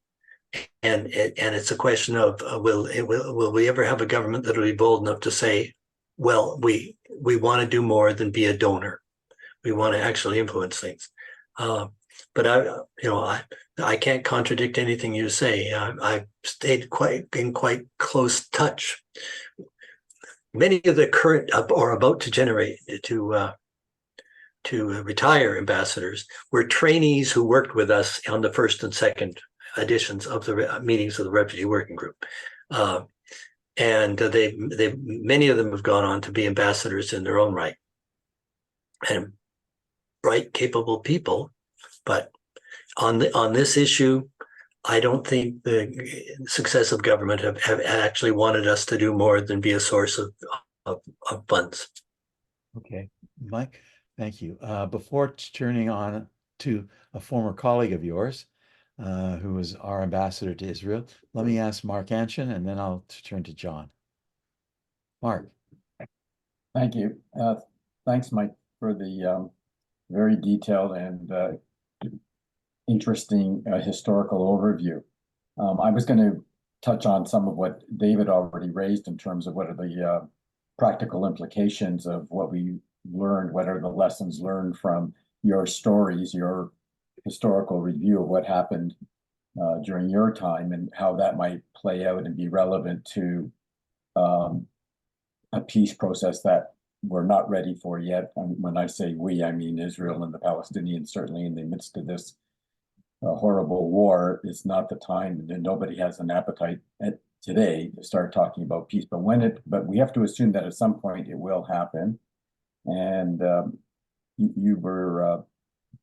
And it's a question of will we ever have a government that will be bold enough to say, well, we want to do more than be a donor. We want to actually influence things. But I can't contradict anything you say. I've stayed in quite close touch. Many of the current or about to retire ambassadors were trainees who worked with us on the first and second editions of the meetings of the Refugee Working Group. And many of them have gone on to be ambassadors in their own right. And bright, capable people. But on this issue, I don't think the successive government have actually wanted us to do more than be a source of funds. Okay, Mike, thank you. Before turning on to a former colleague of yours, who was our ambassador to Israel, let me ask Mark Anshin, and then I'll turn to John. Mark. Thank you. Thanks, Mike, for the very detailed and interesting historical overview. I was going to touch on some of what David already raised in terms of what are the practical implications of what we learned, what are the lessons learned from your stories, your historical review of what happened during your time and how that might play out and be relevant to a peace process that we're not ready for yet. And when I say we, I mean Israel and the Palestinians, certainly in the midst of this horrible war. It's not the time, and nobody has an appetite today to start talking about peace. But but we have to assume that at some point it will happen. And you were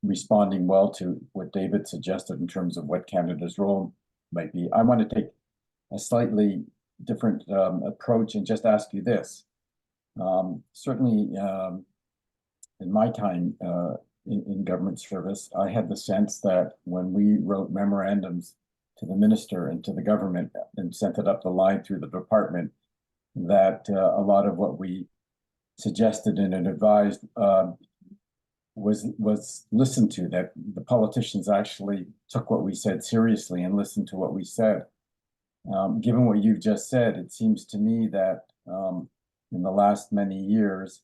responding well to what David suggested in terms of what Canada's role might be. I want to take a slightly different approach and just ask you this. Certainly, in my time in government service, I had the sense that when we wrote memorandums to the minister and to the government and sent it up the line through the department, that a lot of what we suggested and advised was listened to, that the politicians actually took what we said seriously and listened to what we said. Given what you've just said, it seems to me that in the last many years,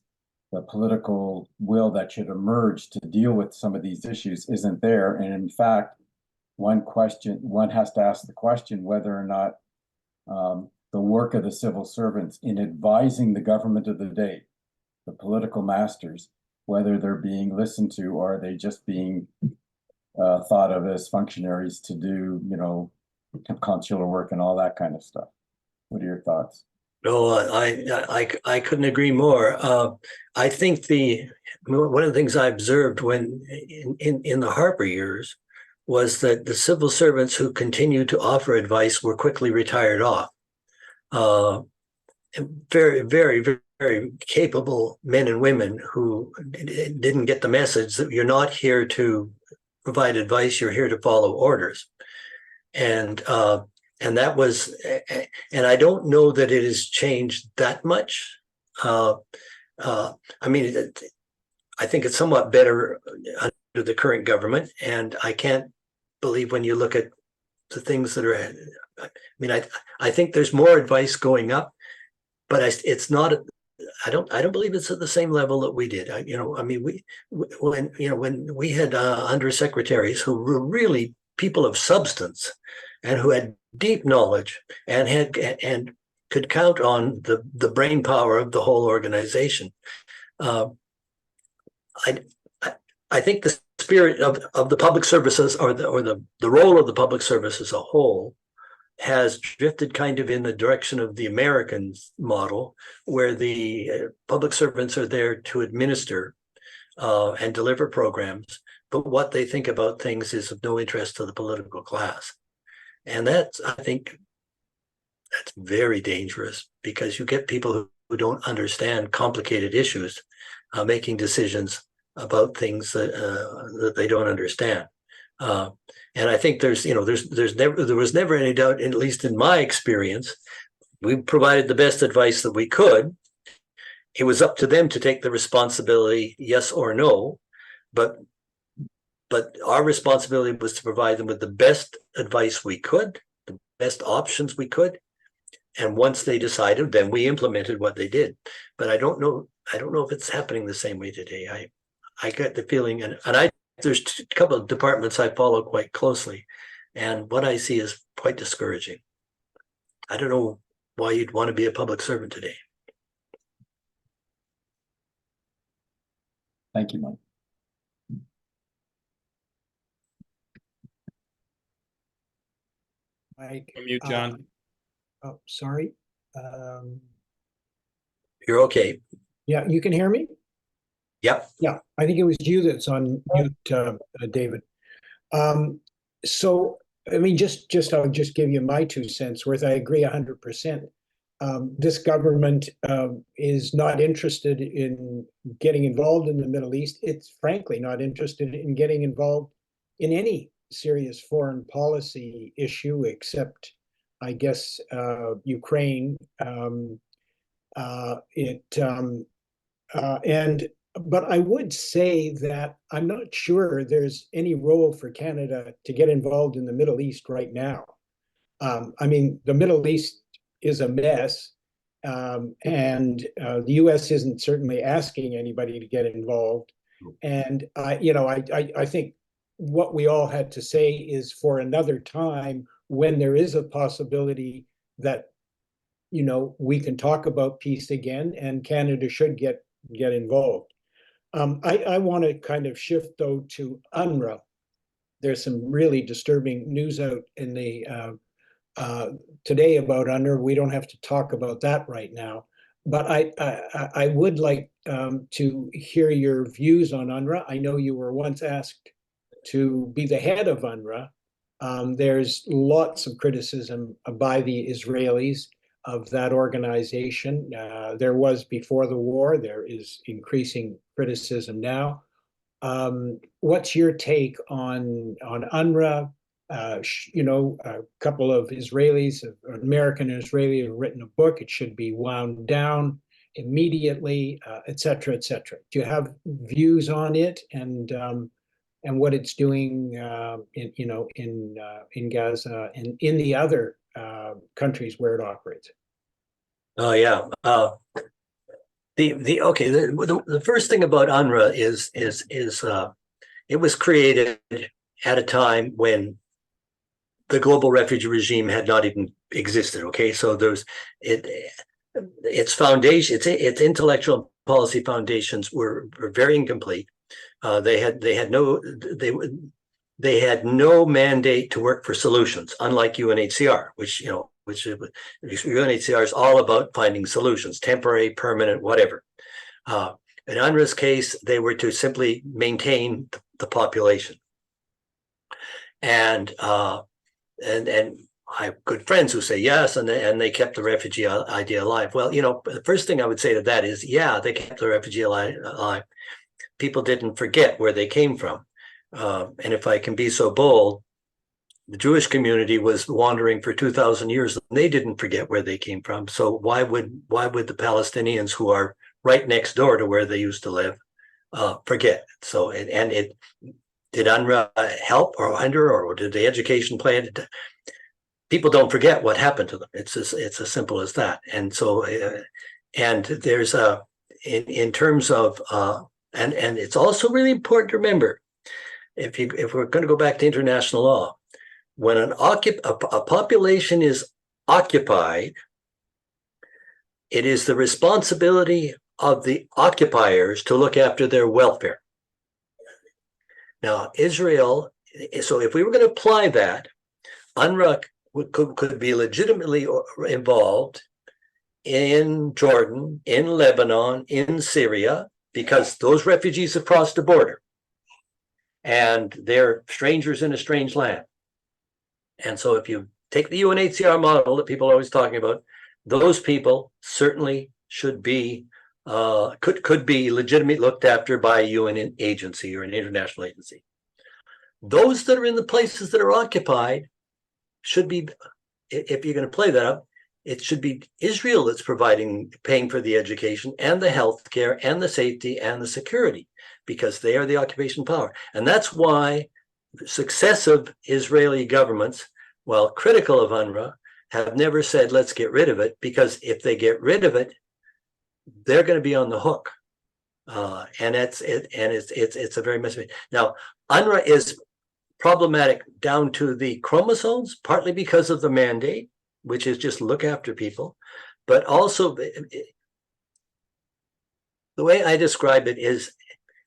the political will that should emerge to deal with some of these issues isn't there. And in fact, one has to ask the question whether or not the work of the civil servants in advising the government of the day, the political masters, whether they're being listened to or are they just being thought of as functionaries to do, consular work and all that kind of stuff. What are your thoughts? No, I couldn't agree more. I think one of the things I observed when in the Harper years was that the civil servants who continued to offer advice were quickly retired off. Very, very, very, very capable men and women who didn't get the message that you're not here to provide advice, you're here to follow orders. And that was, and I don't know that it has changed that much. I mean, I think it's somewhat better under the current government, and I can't believe when you look at the things that are, I mean, I think there's more advice going up, but it's not, I don't believe it's at the same level that we did. I mean, when we had undersecretaries who were really people of substance and who had deep knowledge and could count on the brain power of the whole organization. I think the spirit of the public services or the role of the public service as a whole has drifted kind of in the direction of the American model, where the public servants are there to administer and deliver programs, but what they think about things is of no interest to the political class. And I think that's very dangerous, because you get people who don't understand complicated issues making decisions about things that they don't understand. And I think there was never any doubt, at least in my experience, we provided the best advice that we could. It was up to them to take the responsibility, yes or no, but our responsibility was to provide them with the best advice we could, the best options we could. And once they decided, then we implemented what they did. But I don't know if it's happening the same way today. I get the feeling, and there's a couple of departments I follow quite closely, and what I see is quite discouraging. I don't know why you'd want to be a public servant today. Thank you, Mike. Mike, Mute, John. oh, sorry. You're okay. Yeah, you can hear me? Yep. Yeah, I think it was you that's on mute, David. So, I mean, I'll just give you my 2 cents worth. I agree 100%. This government is not interested in getting involved in the Middle East. It's frankly not interested in getting involved in any serious foreign policy issue, except, I guess, Ukraine. But I would say that I'm not sure there's any role for Canada to get involved in the Middle East right now. I mean, the Middle East is a mess, and the U.S. isn't certainly asking anybody to get involved. And I think what we all had to say is for another time when there is a possibility that, you know, we can talk about peace again and Canada should get involved. I want to kind of shift though to UNRWA. There's some really disturbing news out in the today about UNRWA. We don't have to talk about that right now, but I would like to hear your views on UNRWA. I know you were once asked to be the head of UNRWA. There's lots of criticism by the Israelis of that organization. There was before the war. There is increasing criticism now. What's your take on UNRWA? You know, a couple of Israelis, an American and Israeli, have written a book. It should be wound down immediately, et cetera, et cetera. Do you have views on it and what it's doing, in, you know, in Gaza and in the other countries where it operates? Oh yeah. The first thing about UNRWA is it was created at a time when the global refugee regime had not even existed. Okay, so there's its foundation, its intellectual policy foundations were very incomplete. They had no mandate to work for solutions, unlike UNHCR, which UNHCR is all about finding solutions, temporary, permanent, whatever. In UNRWA's case, they were to simply maintain the population. And I have good friends who say yes, and they kept the refugee idea alive. Well, you know, the first thing I would say to that is, yeah, they kept the refugee alive. People didn't forget where they came from. And if I can be so bold, the Jewish community was wandering for 2,000 years, and they didn't forget where they came from. So why would the Palestinians, who are right next door to where they used to live, forget? So did UNRWA help or hinder, or did the education plan? People don't forget what happened to them. It's as simple as that. And so, and there's in terms of and it's also really important to remember, if we're going to go back to international law, when a population is occupied, it is the responsibility of the occupiers to look after their welfare. Now, Israel, so if we were going to apply that, UNRWA could be legitimately involved in Jordan, in Lebanon, in Syria, because those refugees have crossed the border and they're strangers in a strange land. And so if you take the UNHCR model that people are always talking about, those people certainly should be, could be legitimately looked after by a UN agency or an international agency. Those that are in the places that are occupied should be, if you're going to play that up, it should be Israel that's paying for the education and the health care and the safety and the security, because they are the occupation power. And that's why successive Israeli governments, while critical of UNRWA, have never said, let's get rid of it, because if they get rid of it, they're going to be on the hook. And it's a very messy. Now, UNRWA is problematic down to the chromosomes, partly because of the mandate, which is just look after people, but also the way I describe it is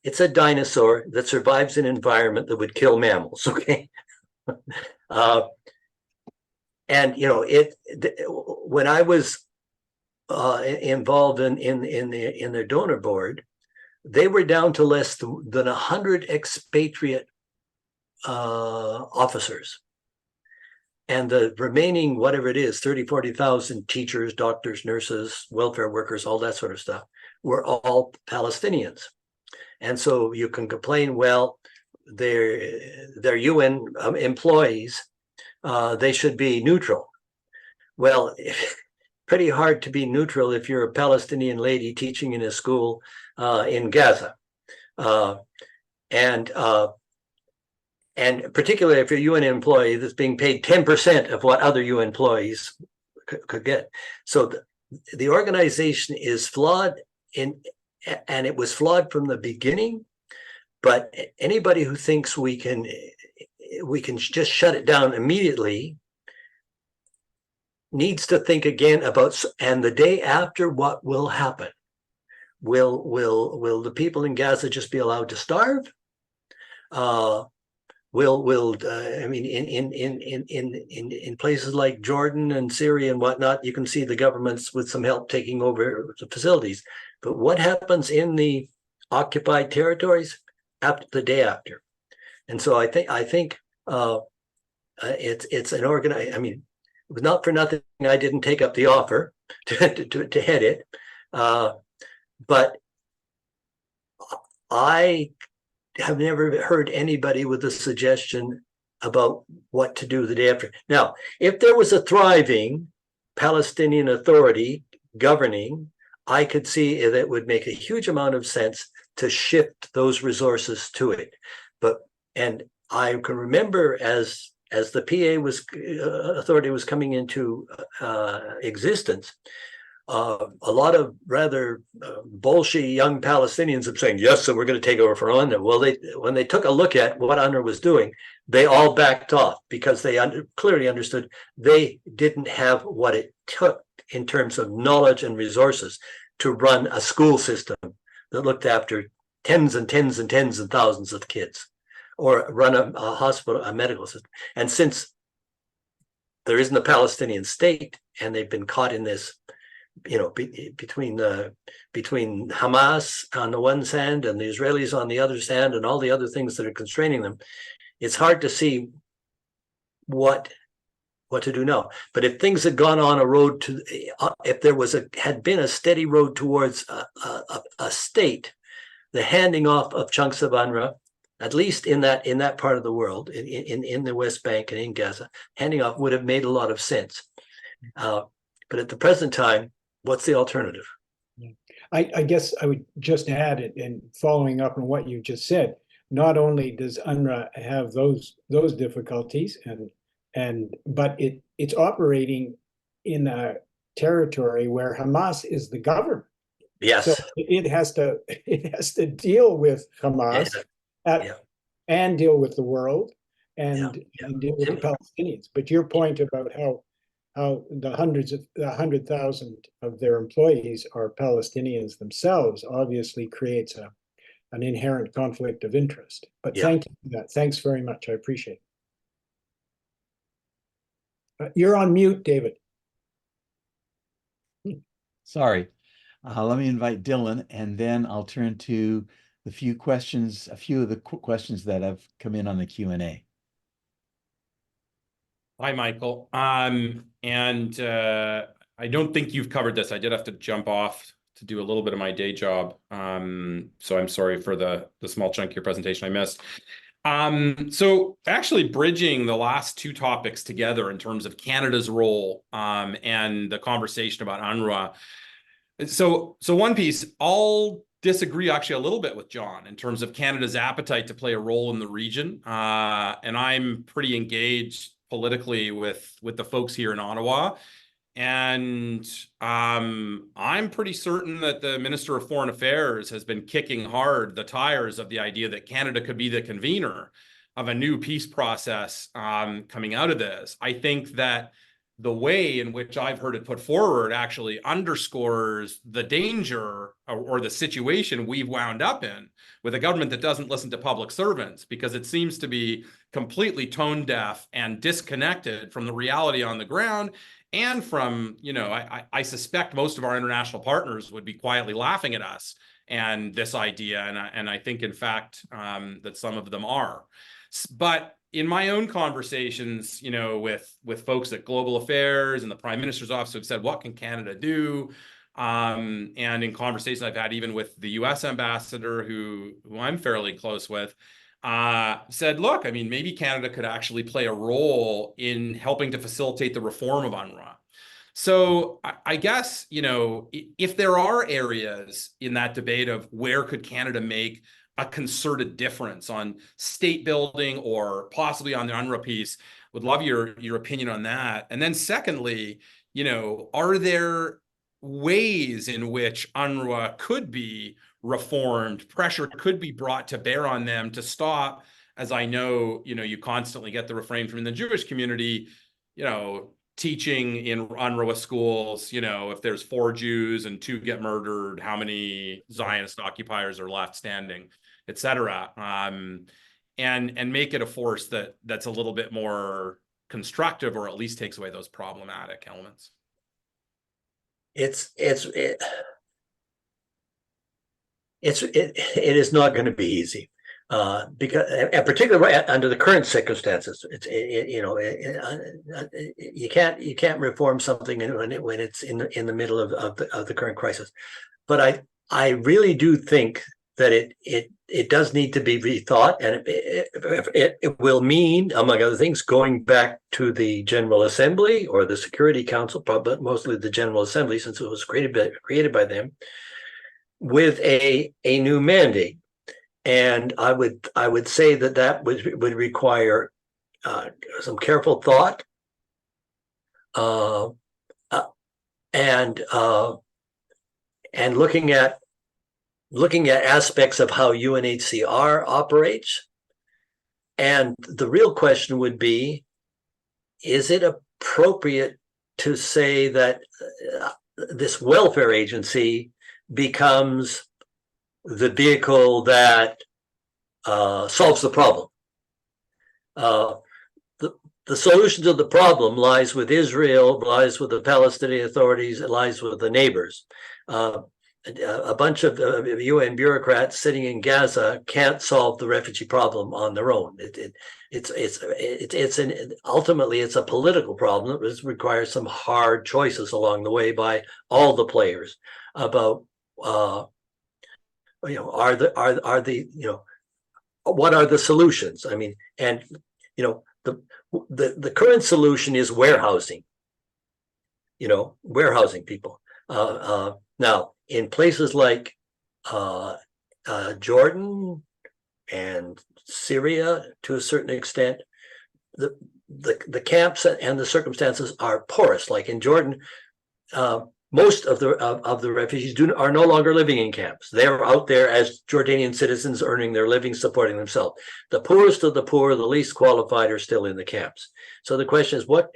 it's a dinosaur that survives an environment that would kill mammals. Okay. And you know, when I was involved in their donor board, they were down to less than 100 expatriate officers. And the remaining, whatever it is, 30, 40,000 teachers, doctors, nurses, welfare workers, all that sort of stuff, were all Palestinians. And so you can complain, well, they're UN employees, they should be neutral. Well, pretty hard to be neutral if you're a Palestinian lady teaching in a school in Gaza. And particularly if you're a UN employee that's being paid 10% of what other UN employees could get. So the organization is flawed, and it was flawed from the beginning. But anybody who thinks we can just shut it down immediately needs to think again about, and the day after, what will happen? Will the people in Gaza just be allowed to starve? I mean, in places like Jordan and Syria and whatnot, you can see the governments with some help taking over the facilities. But what happens in the occupied territories after the day after? And so I think it's an organized. I mean, it was not for nothing I didn't take up the offer to head it, but I have never heard anybody with a suggestion about what to do the day after. Now, if there was a thriving Palestinian Authority governing, I could see that it would make a huge amount of sense to shift those resources to it. And I can remember as the PA authority was coming into existence, a lot of rather bolshy young Palestinians have saying, yes, so we're going to take over for UNRWA. Well, when they took a look at what UNRWA was doing, they all backed off because they clearly understood they didn't have what it took in terms of knowledge and resources to run a school system that looked after tens and tens and tens of thousands of kids, or run a hospital, a medical system. And since there isn't a Palestinian state and they've been caught in this, between Hamas on the one hand and the Israelis on the other hand, and all the other things that are constraining them, it's hard to see what to do now. But if things had gone on a road to, if there had been a steady road towards a state, the handing off of chunks of UNRWA, at least in that part of the world, in the West Bank and in Gaza, handing off would have made a lot of sense. But at the present time, what's the alternative? I guess I would just add it, and following up on what you just said, not only does UNRWA have those difficulties, but it's operating in a territory where Hamas is the government. Yes. So it has to deal with Hamas and deal with the world and deal with the Palestinians. But your point about how the 100,000 of their employees are Palestinians themselves obviously creates an inherent conflict of interest. But thank you for that. Thanks very much. I appreciate it. You're on mute, David. Sorry. Let me invite Dylan, and then I'll turn to a few of the questions that have come in on the Q&A. Hi, Michael. I don't think you've covered this. I did have to jump off to do a little bit of my day job. So I'm sorry for the small chunk of your presentation I missed. So actually bridging the last two topics together in terms of Canada's role and the conversation about UNRWA. So one piece, I'll disagree actually a little bit with John in terms of Canada's appetite to play a role in the region. And I'm pretty engaged politically with the folks here in Ottawa. And I'm pretty certain that the Minister of Foreign Affairs has been kicking hard the tires of the idea that Canada could be the convener of a new peace process coming out of this. I think that the way in which I've heard it put forward actually underscores the danger or the situation we've wound up in with a government that doesn't listen to public servants, because it seems to be completely tone deaf and disconnected from the reality on the ground. And from, I suspect most of our international partners would be quietly laughing at us and this idea. And I think, in fact, that some of them are. But in my own conversations, with folks at Global Affairs and the Prime Minister's office who've said, what can Canada do? And in conversations I've had even with the US ambassador, who I'm fairly close with, said, look, I mean, maybe Canada could actually play a role in helping to facilitate the reform of UNRWA. So I guess, if there are areas in that debate of where could Canada make a concerted difference on state building or possibly on the UNRWA piece, would love your opinion on that. And then secondly, are there ways in which UNRWA could be reformed, pressure could be brought to bear on them to stop, as I know, you constantly get the refrain from the Jewish community, teaching in UNRWA schools, if there's 4 Jews and 2 get murdered, how many Zionist occupiers are left standing, et cetera. And make it a force that's a little bit more constructive, or at least takes away those problematic elements. It is not going to be easy, because, and particularly under the current circumstances, you can't reform something when it's in the middle of the current crisis. But I really do think that it does need to be rethought, and it will mean, among other things, going back to the General Assembly or the Security Council, but mostly the General Assembly, since it was created by them, with a new mandate. And I would say that would require some careful thought, and looking at aspects of how UNHCR operates. And the real question would be, is it appropriate to say that this welfare agency becomes the vehicle that solves the problem? The solution to the problem lies with Israel, lies with the Palestinian authorities, it lies with the neighbors. A bunch of UN bureaucrats sitting in Gaza can't solve the refugee problem on their own. Ultimately it's a political problem that requires some hard choices along the way by all the players about what are the solutions? I mean, and the current solution is warehousing. Warehousing people. Now, in places like Jordan and Syria, to a certain extent, the camps and the circumstances are porous. Like in Jordan, most of the refugees are no longer living in camps. They're out there as Jordanian citizens, earning their living, supporting themselves. The poorest of the poor, the least qualified, are still in the camps. So the question is, what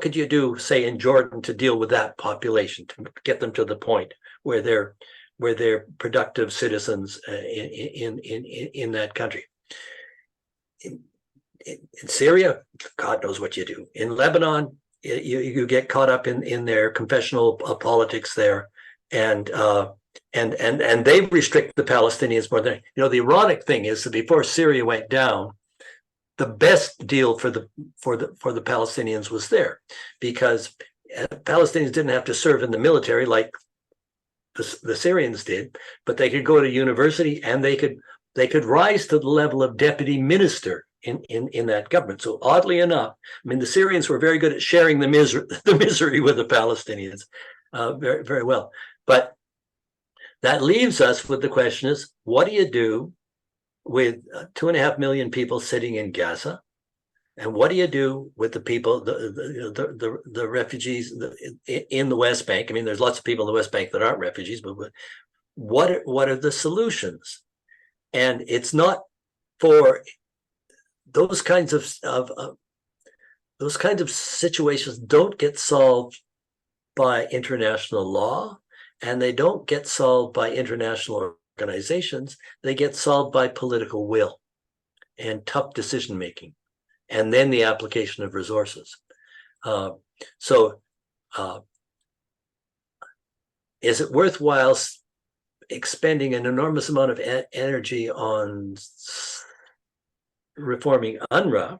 could you do, say, in Jordan, to deal with that population, to get them to the point where they're productive citizens in that country? In Syria, God knows what you do. In Lebanon, you get caught up in their confessional politics there, and they restrict the Palestinians more than the ironic thing is that before Syria went down, the best deal for the Palestinians was there, because Palestinians didn't have to serve in the military like the Syrians did, but they could go to university and they could rise to the level of deputy minister in that government. So oddly enough, I mean, the Syrians were very good at sharing the misery with the Palestinians, very, very well. But that leaves us with the question is, what do you do with 2.5 million people sitting in Gaza? And what do you do with the people, the refugees in the West Bank? I mean, there's lots of people in the West Bank that aren't refugees, but what are the solutions? And it's not for those kinds of situations don't get solved by international law, and they don't get solved by international organizations. They get solved by political will and tough decision making, and then the application of resources. Is it worthwhile expending an enormous amount of energy on reforming UNRWA?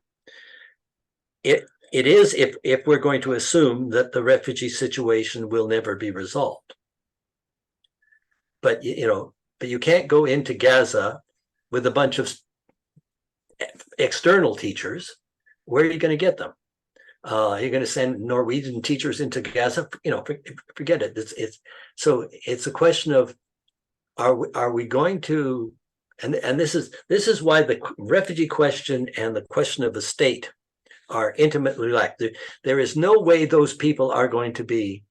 It is if we're going to assume that the refugee situation will never be resolved. But you can't go into Gaza with a bunch of external teachers. Where are you going to get them? You're going to send Norwegian teachers into Gaza? Forget it. It's a question of, are we going to? And this is why the refugee question and the question of the state are intimately linked. There is no way those people are going to be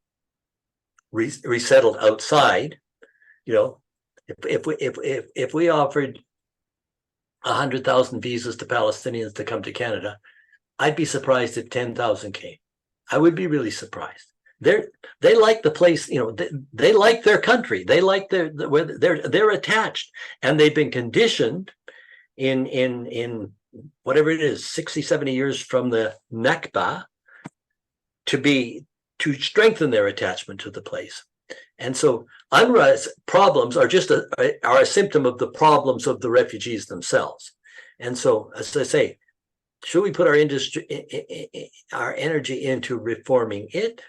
resettled outside. If we offered 100,000 visas to Palestinians to come to Canada, I'd be surprised if 10,000 came. I would be really surprised. They like the place, you know, they like their country. They like where they're attached, and they've been conditioned in whatever it is, 60, 70 years from the Nakba to strengthen their attachment to the place. And so UNRWA's problems are just a symptom of the problems of the refugees themselves. And so, as I say, should we put our energy into reforming it,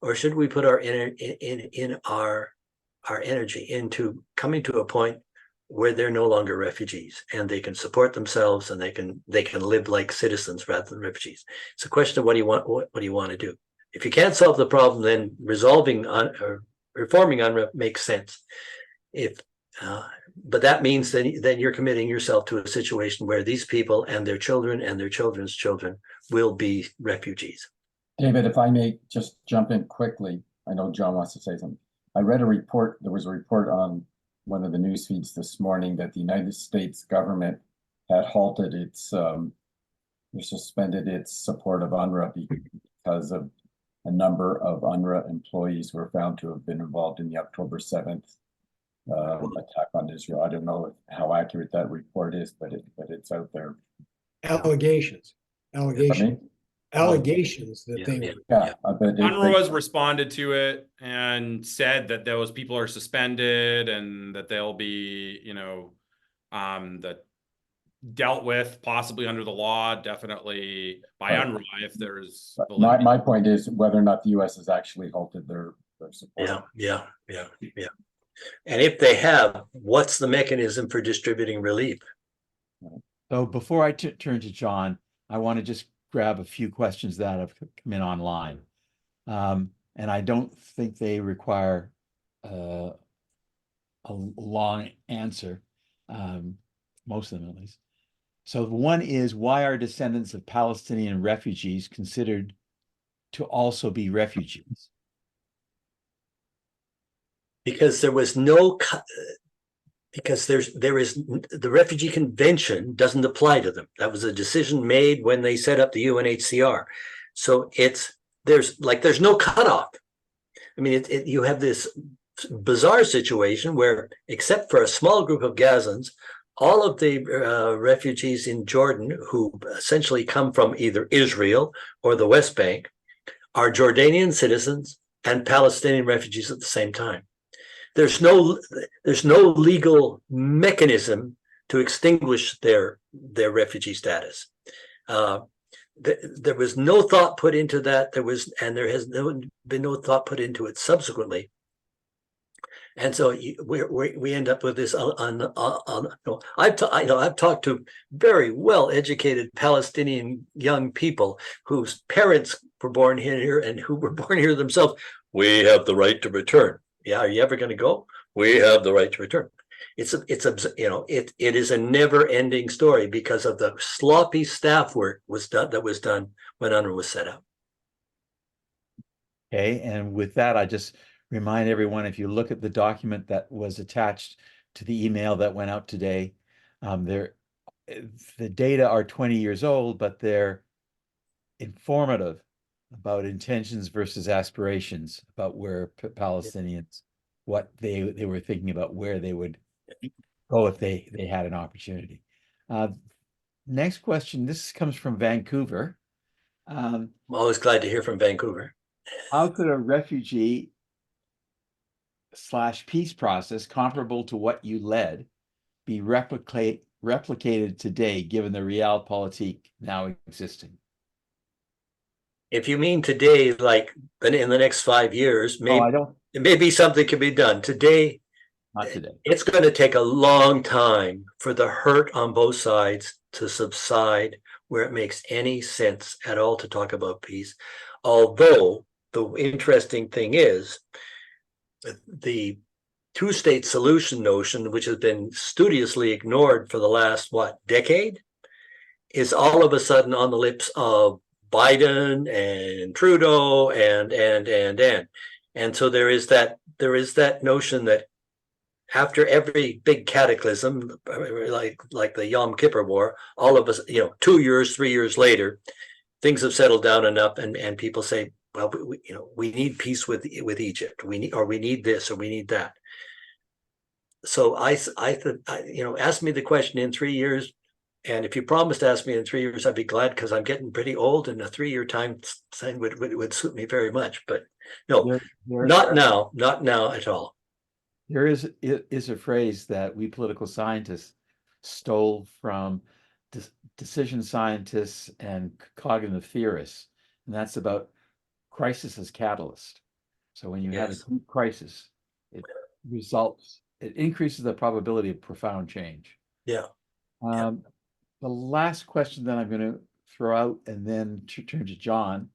or should we put our energy into coming to a point where they're no longer refugees and they can support themselves and they can live like citizens rather than refugees? It's a question of what do you want to do. If you can't solve the problem, then resolving or reforming UNRWA makes sense. But that means then you're committing yourself to a situation where these people and their children and their children's children will be refugees. David, if I may just jump in quickly, I know John wants to say something. I read a report, there was a report on one of the news feeds this morning that the United States government had halted its, suspended its support of UNRWA because of a number of UNRWA employees were found to have been involved in the October 7th attack on Israel. I don't know how accurate that report is, but it's out there. Allegations that Yeah, they yeah. Yeah, but UNRWA's responded to it and said that those people are suspended and that they'll be, you know, that dealt with possibly under the law, definitely by Right. UNRWA if there's my point is whether or not the U.S. has actually halted their support. Yeah. And if they have, what's the mechanism for distributing relief? So before I turn to John, I want to just grab a few questions that have come in online. And I don't think they require a long answer, most of them at least. So one is, why are descendants of Palestinian refugees considered to also be refugees? Because there is the Refugee Convention doesn't apply to them. That was a decision made when they set up the UNHCR. So there's no cutoff. I mean, you have this bizarre situation where, except for a small group of Gazans, all of the refugees in Jordan who essentially come from either Israel or the West Bank are Jordanian citizens and Palestinian refugees at the same time. There's no legal mechanism to extinguish their refugee status. There was no thought put into that. There has been no thought put into it subsequently. And so we end up with this. I've talked to very well-educated Palestinian young people whose parents were born here and who were born here themselves. We have the right to return. Yeah, are you ever going to go? We have the right to return. It is a never-ending story because of the sloppy staff work that was done when UNRWA was set up. Okay, and with that, I just remind everyone, if you look at the document that was attached to the email that went out today, the data are 20 years old, but they're informative about intentions versus aspirations, about where Palestinians, what they were thinking about, where they would go if they had an opportunity. Next question, this comes from Vancouver. I'm always glad to hear from Vancouver. How could a refugee / peace process comparable to what you led be replicated today, given the realpolitik now existing? If you mean today, like in the next 5 years, maybe something can be done. Today, not today. It's going to take a long time for the hurt on both sides to subside where it makes any sense at all to talk about peace. Although the interesting thing is the two-state solution notion, which has been studiously ignored for the last, decade, is all of a sudden on the lips of Biden and Trudeau and so there is that notion that after every big cataclysm, like the Yom Kippur War, all of us, 2 years, 3 years later, things have settled down enough, and people say, well, we need peace with Egypt. We need this, or we need that. So ask me the question in 3 years, and if you promise to ask me in 3 years, I'd be glad, because I'm getting pretty old, and a 3-year time would suit me very much. But no, not now at all. There is a phrase that we political scientists stole from decision scientists and cognitive theorists, and that's about crisis as catalyst. So when you have Yes. a crisis, it increases the probability of profound change. Yeah. The last question that I'm going to throw out and then turn to John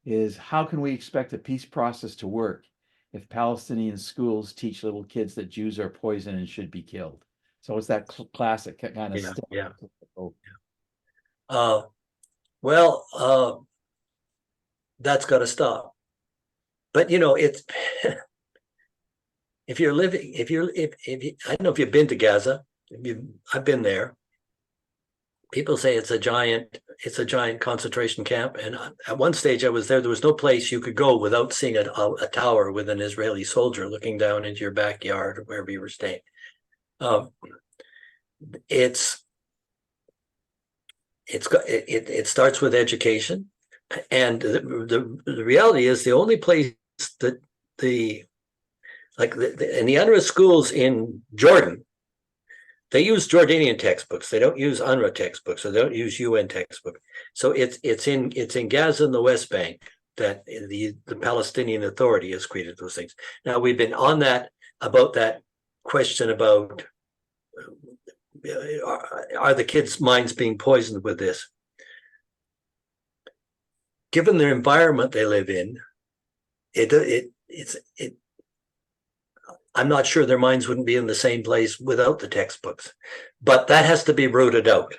is, how can we expect the peace process to work if Palestinian schools teach little kids that Jews are poison and should be killed? So it's that classic kind of stuff. Yeah. Oh. That's got to stop. But it's if you're living, if I don't know if you've been to Gaza. I've been there. People say it's a giant concentration camp, and at one stage I was there. There was no place you could go without seeing a tower with an Israeli soldier looking down into your backyard or wherever you were staying. It starts with education, and the reality is the only place that in the UNRWA schools in Jordan, they use Jordanian textbooks. They don't use UNRWA textbooks, or they don't use UN textbook. So it's in Gaza and the West Bank that the Palestinian Authority has created those things. Now, we've been on that question about are the kids' minds being poisoned with this? Given the environment they live in, I'm not sure their minds wouldn't be in the same place without the textbooks, but that has to be rooted out.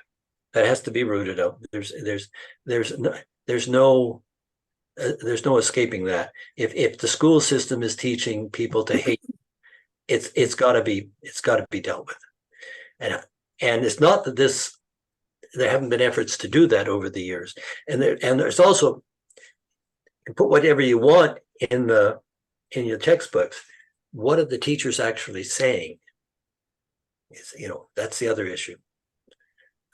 There's no escaping that. If the school system is teaching people to hate, it's got to be dealt with. And it's not that there haven't been efforts to do that over the years. And there's also, you put whatever you want in your textbooks. What are the teachers actually saying? That's the other issue.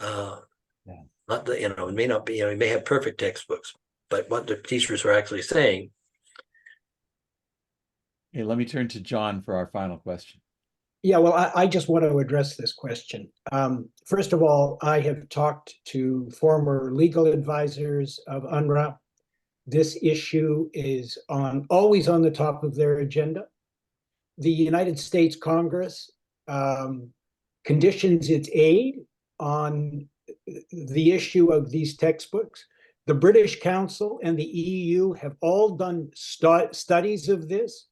Not the, it may not be, you may have perfect textbooks, but what the teachers are actually saying. Okay, let me turn to John for our final question. Yeah, well, I just want to address this question. First of all, I have talked to former legal advisors of UNRWA. This issue is always on the top of their agenda. The United States Congress conditions its aid on the issue of these textbooks. The British Council and the EU have all done studies of this.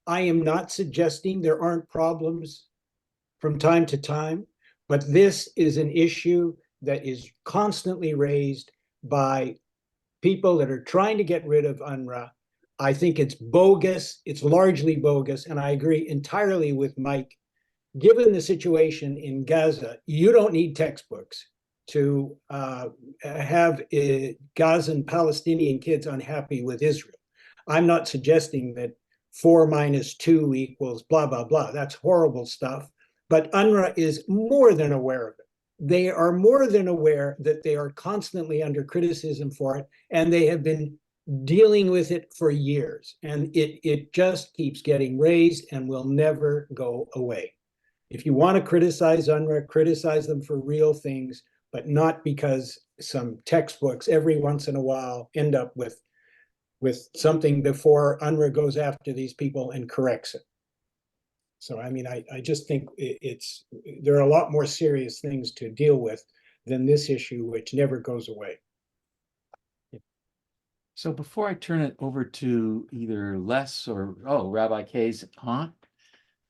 I am not suggesting there aren't problems from time to time, but this is an issue that is constantly raised by people that are trying to get rid of UNRWA. I think it's bogus. It's largely bogus. And I agree entirely with Mike. Given the situation in Gaza, you don't need textbooks to have Gazan Palestinian kids unhappy with Israel. I'm not suggesting that 4 minus 2 equals blah, blah, blah. That's horrible stuff. But UNRWA is more than aware of it. They are more than aware that they are constantly under criticism for it, and they have been dealing with it for years. And it just keeps getting raised and will never go away. If you want to criticize UNRWA, criticize them for real things, but not because some textbooks every once in a while end up with something before UNRWA goes after these people and corrects it. So, I mean, I just think there are a lot more serious things to deal with than this issue, which never goes away. So before I turn it over to either Les or, Rabbi Kay's aunt,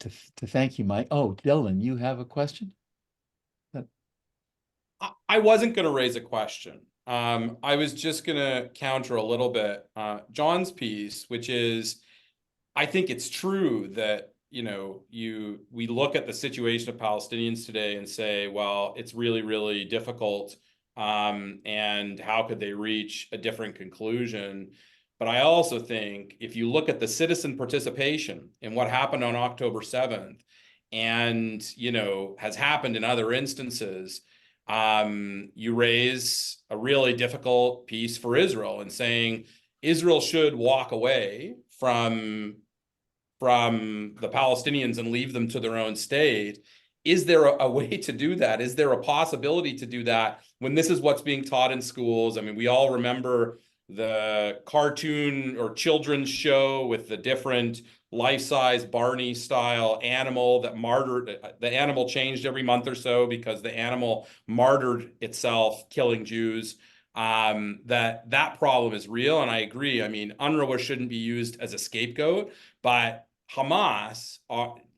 to thank you, Mike. Oh, Dylan, you have a question? I wasn't going to raise a question. I was just going to counter a little bit John's piece, which is, I think it's true that we look at the situation of Palestinians today and say, well, it's really, really difficult. And how could they reach a different conclusion? But I also think if you look at the citizen participation in what happened on October 7th and, has happened in other instances, you raise a really difficult piece for Israel and saying Israel should walk away from the Palestinians and leave them to their own state. Is there a way to do that? Is there a possibility to do that when this is what's being taught in schools? I mean, we all remember the cartoon or children's show with the different life-size Barney style animal that martyred. The animal changed every month or so because the animal martyred itself, killing Jews. That problem is real, and I agree. I mean, UNRWA shouldn't be used as a scapegoat, but Hamas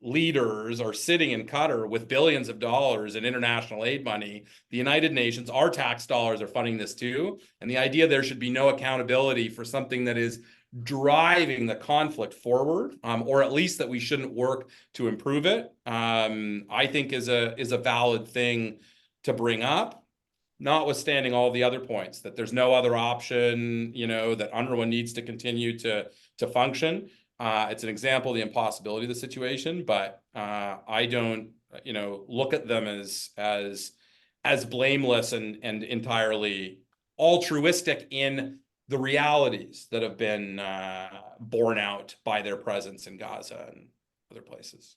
leaders are sitting in Qatar with billions of dollars in international aid money. The United Nations, our tax dollars are funding this too. And the idea there should be no accountability for something that is driving the conflict forward, or at least that we shouldn't work to improve it, I think is a valid thing to bring up. Notwithstanding all the other points, that there's no other option, that UNRWA needs to continue to function. It's an example of the impossibility of the situation, but I don't, look at them as blameless and entirely altruistic in the realities that have been borne out by their presence in Gaza and other places.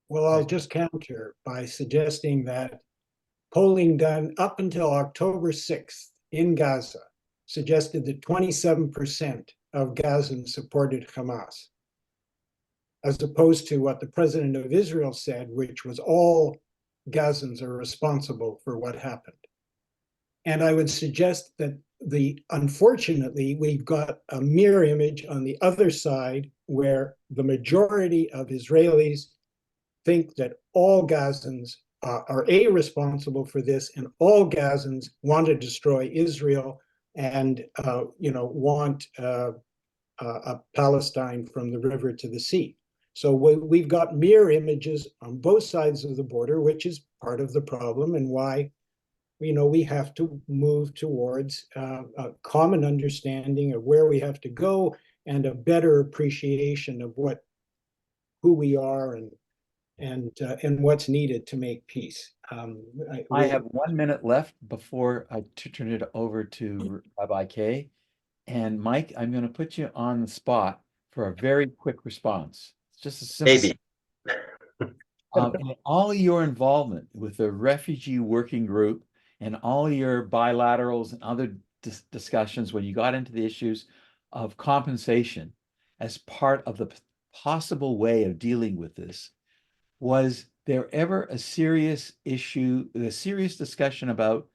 Well, I'll just counter by suggesting that polling done up until October 6th in Gaza suggested that 27% of Gazans supported Hamas, as opposed to what the president of Israel said, which was all Gazans are responsible for what happened. And I would suggest that unfortunately, we've got a mirror image on the other side where the majority of Israelis think that all Gazans are responsible for this, and all Gazans want to destroy Israel and want a Palestine from the river to the sea. So we've got mirror images on both sides of the border, which is part of the problem and why we have to move towards a common understanding of where we have to go and a better appreciation of who we are and what's needed to make peace. I have 1 minute left before I turn it over to Rabbi Kay. And Mike, I'm going to put you on the spot for a very quick response. It's just a simple. Maybe. And all your involvement with the refugee working group and all your bilaterals and other discussions when you got into the issues of compensation as part of the possible way of dealing with this, was there ever a serious discussion about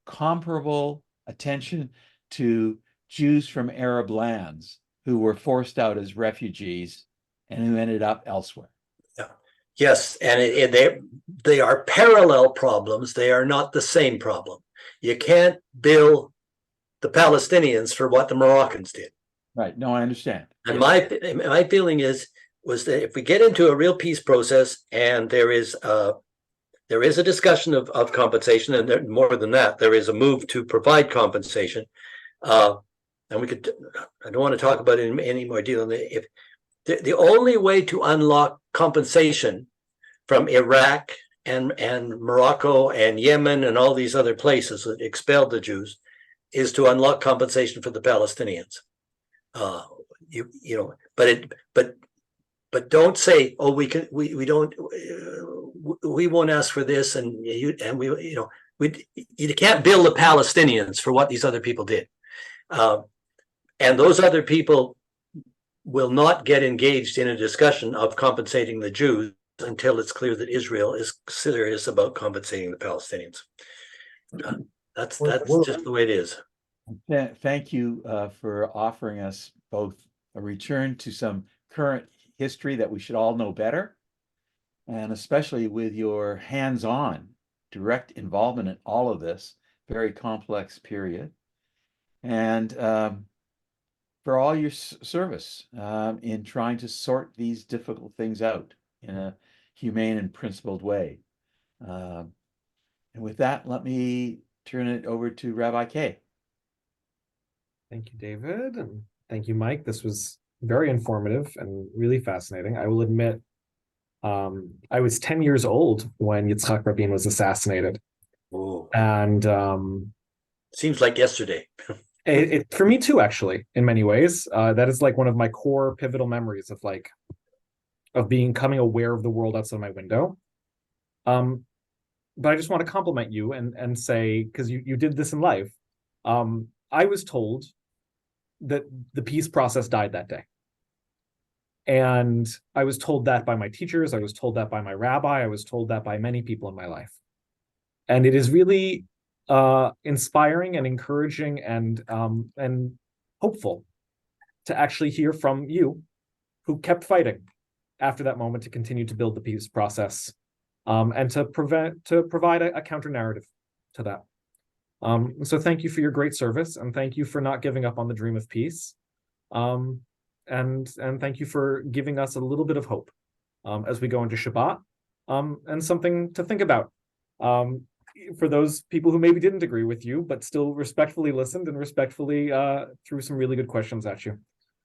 comparable attention to Jews from Arab lands who were forced out as refugees and who ended up elsewhere? Yes, and they are parallel problems. They are not the same problem. You can't bill the Palestinians for what the Moroccans did. Right. No, I understand. And my feeling was that if we get into a real peace process and there is a discussion of compensation, and more than that, there is a move to provide compensation. And I don't want to talk about it in any more detail. If the only way to unlock compensation from Iraq and Morocco and Yemen and all these other places that expelled the Jews is to unlock compensation for the Palestinians. But don't say, oh, we won't ask for this, and you can't bill the Palestinians for what these other people did, and those other people will not get engaged in a discussion of compensating the Jews until it's clear that Israel is serious about compensating the Palestinians. That's just the way it is. Thank you for offering us both a return to some current history that we should all know better, and especially with your hands-on direct involvement in all of this very complex period. And for all your service in trying to sort these difficult things out in a humane and principled way. And with that, let me turn it over to Rabbi Kay. Thank you, David, and thank you, Mike. This was very informative and really fascinating. I will admit, I was 10 years old when Yitzhak Rabin was assassinated, Oh, and seems like yesterday. for me too, actually, in many ways. That is like one of my core pivotal memories of becoming aware of the world outside my window. But I just want to compliment you and say, because you did this in life. I was told that the peace process died that day. And I was told that by my teachers, I was told that by my rabbi, I was told that by many people in my life. And it is really inspiring and encouraging and hopeful to actually hear from you, who kept fighting after that moment to continue to build the peace process, and to provide a counter narrative to that. So thank you for your great service, and thank you for not giving up on the dream of peace. And thank you for giving us a little bit of hope as we go into Shabbat, and something to think about for those people who maybe didn't agree with you, but still respectfully listened and respectfully threw some really good questions at you.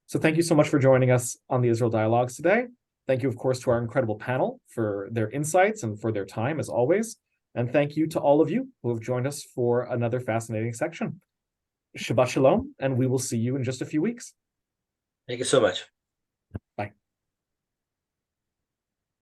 So thank you so much for joining us on the Israel Dialogues today. Thank you, of course, to our incredible panel for their insights and for their time, as always. And thank you to all of you who have joined us for another fascinating section. Shabbat Shalom, and we will see you in just a few weeks. Thank you so much.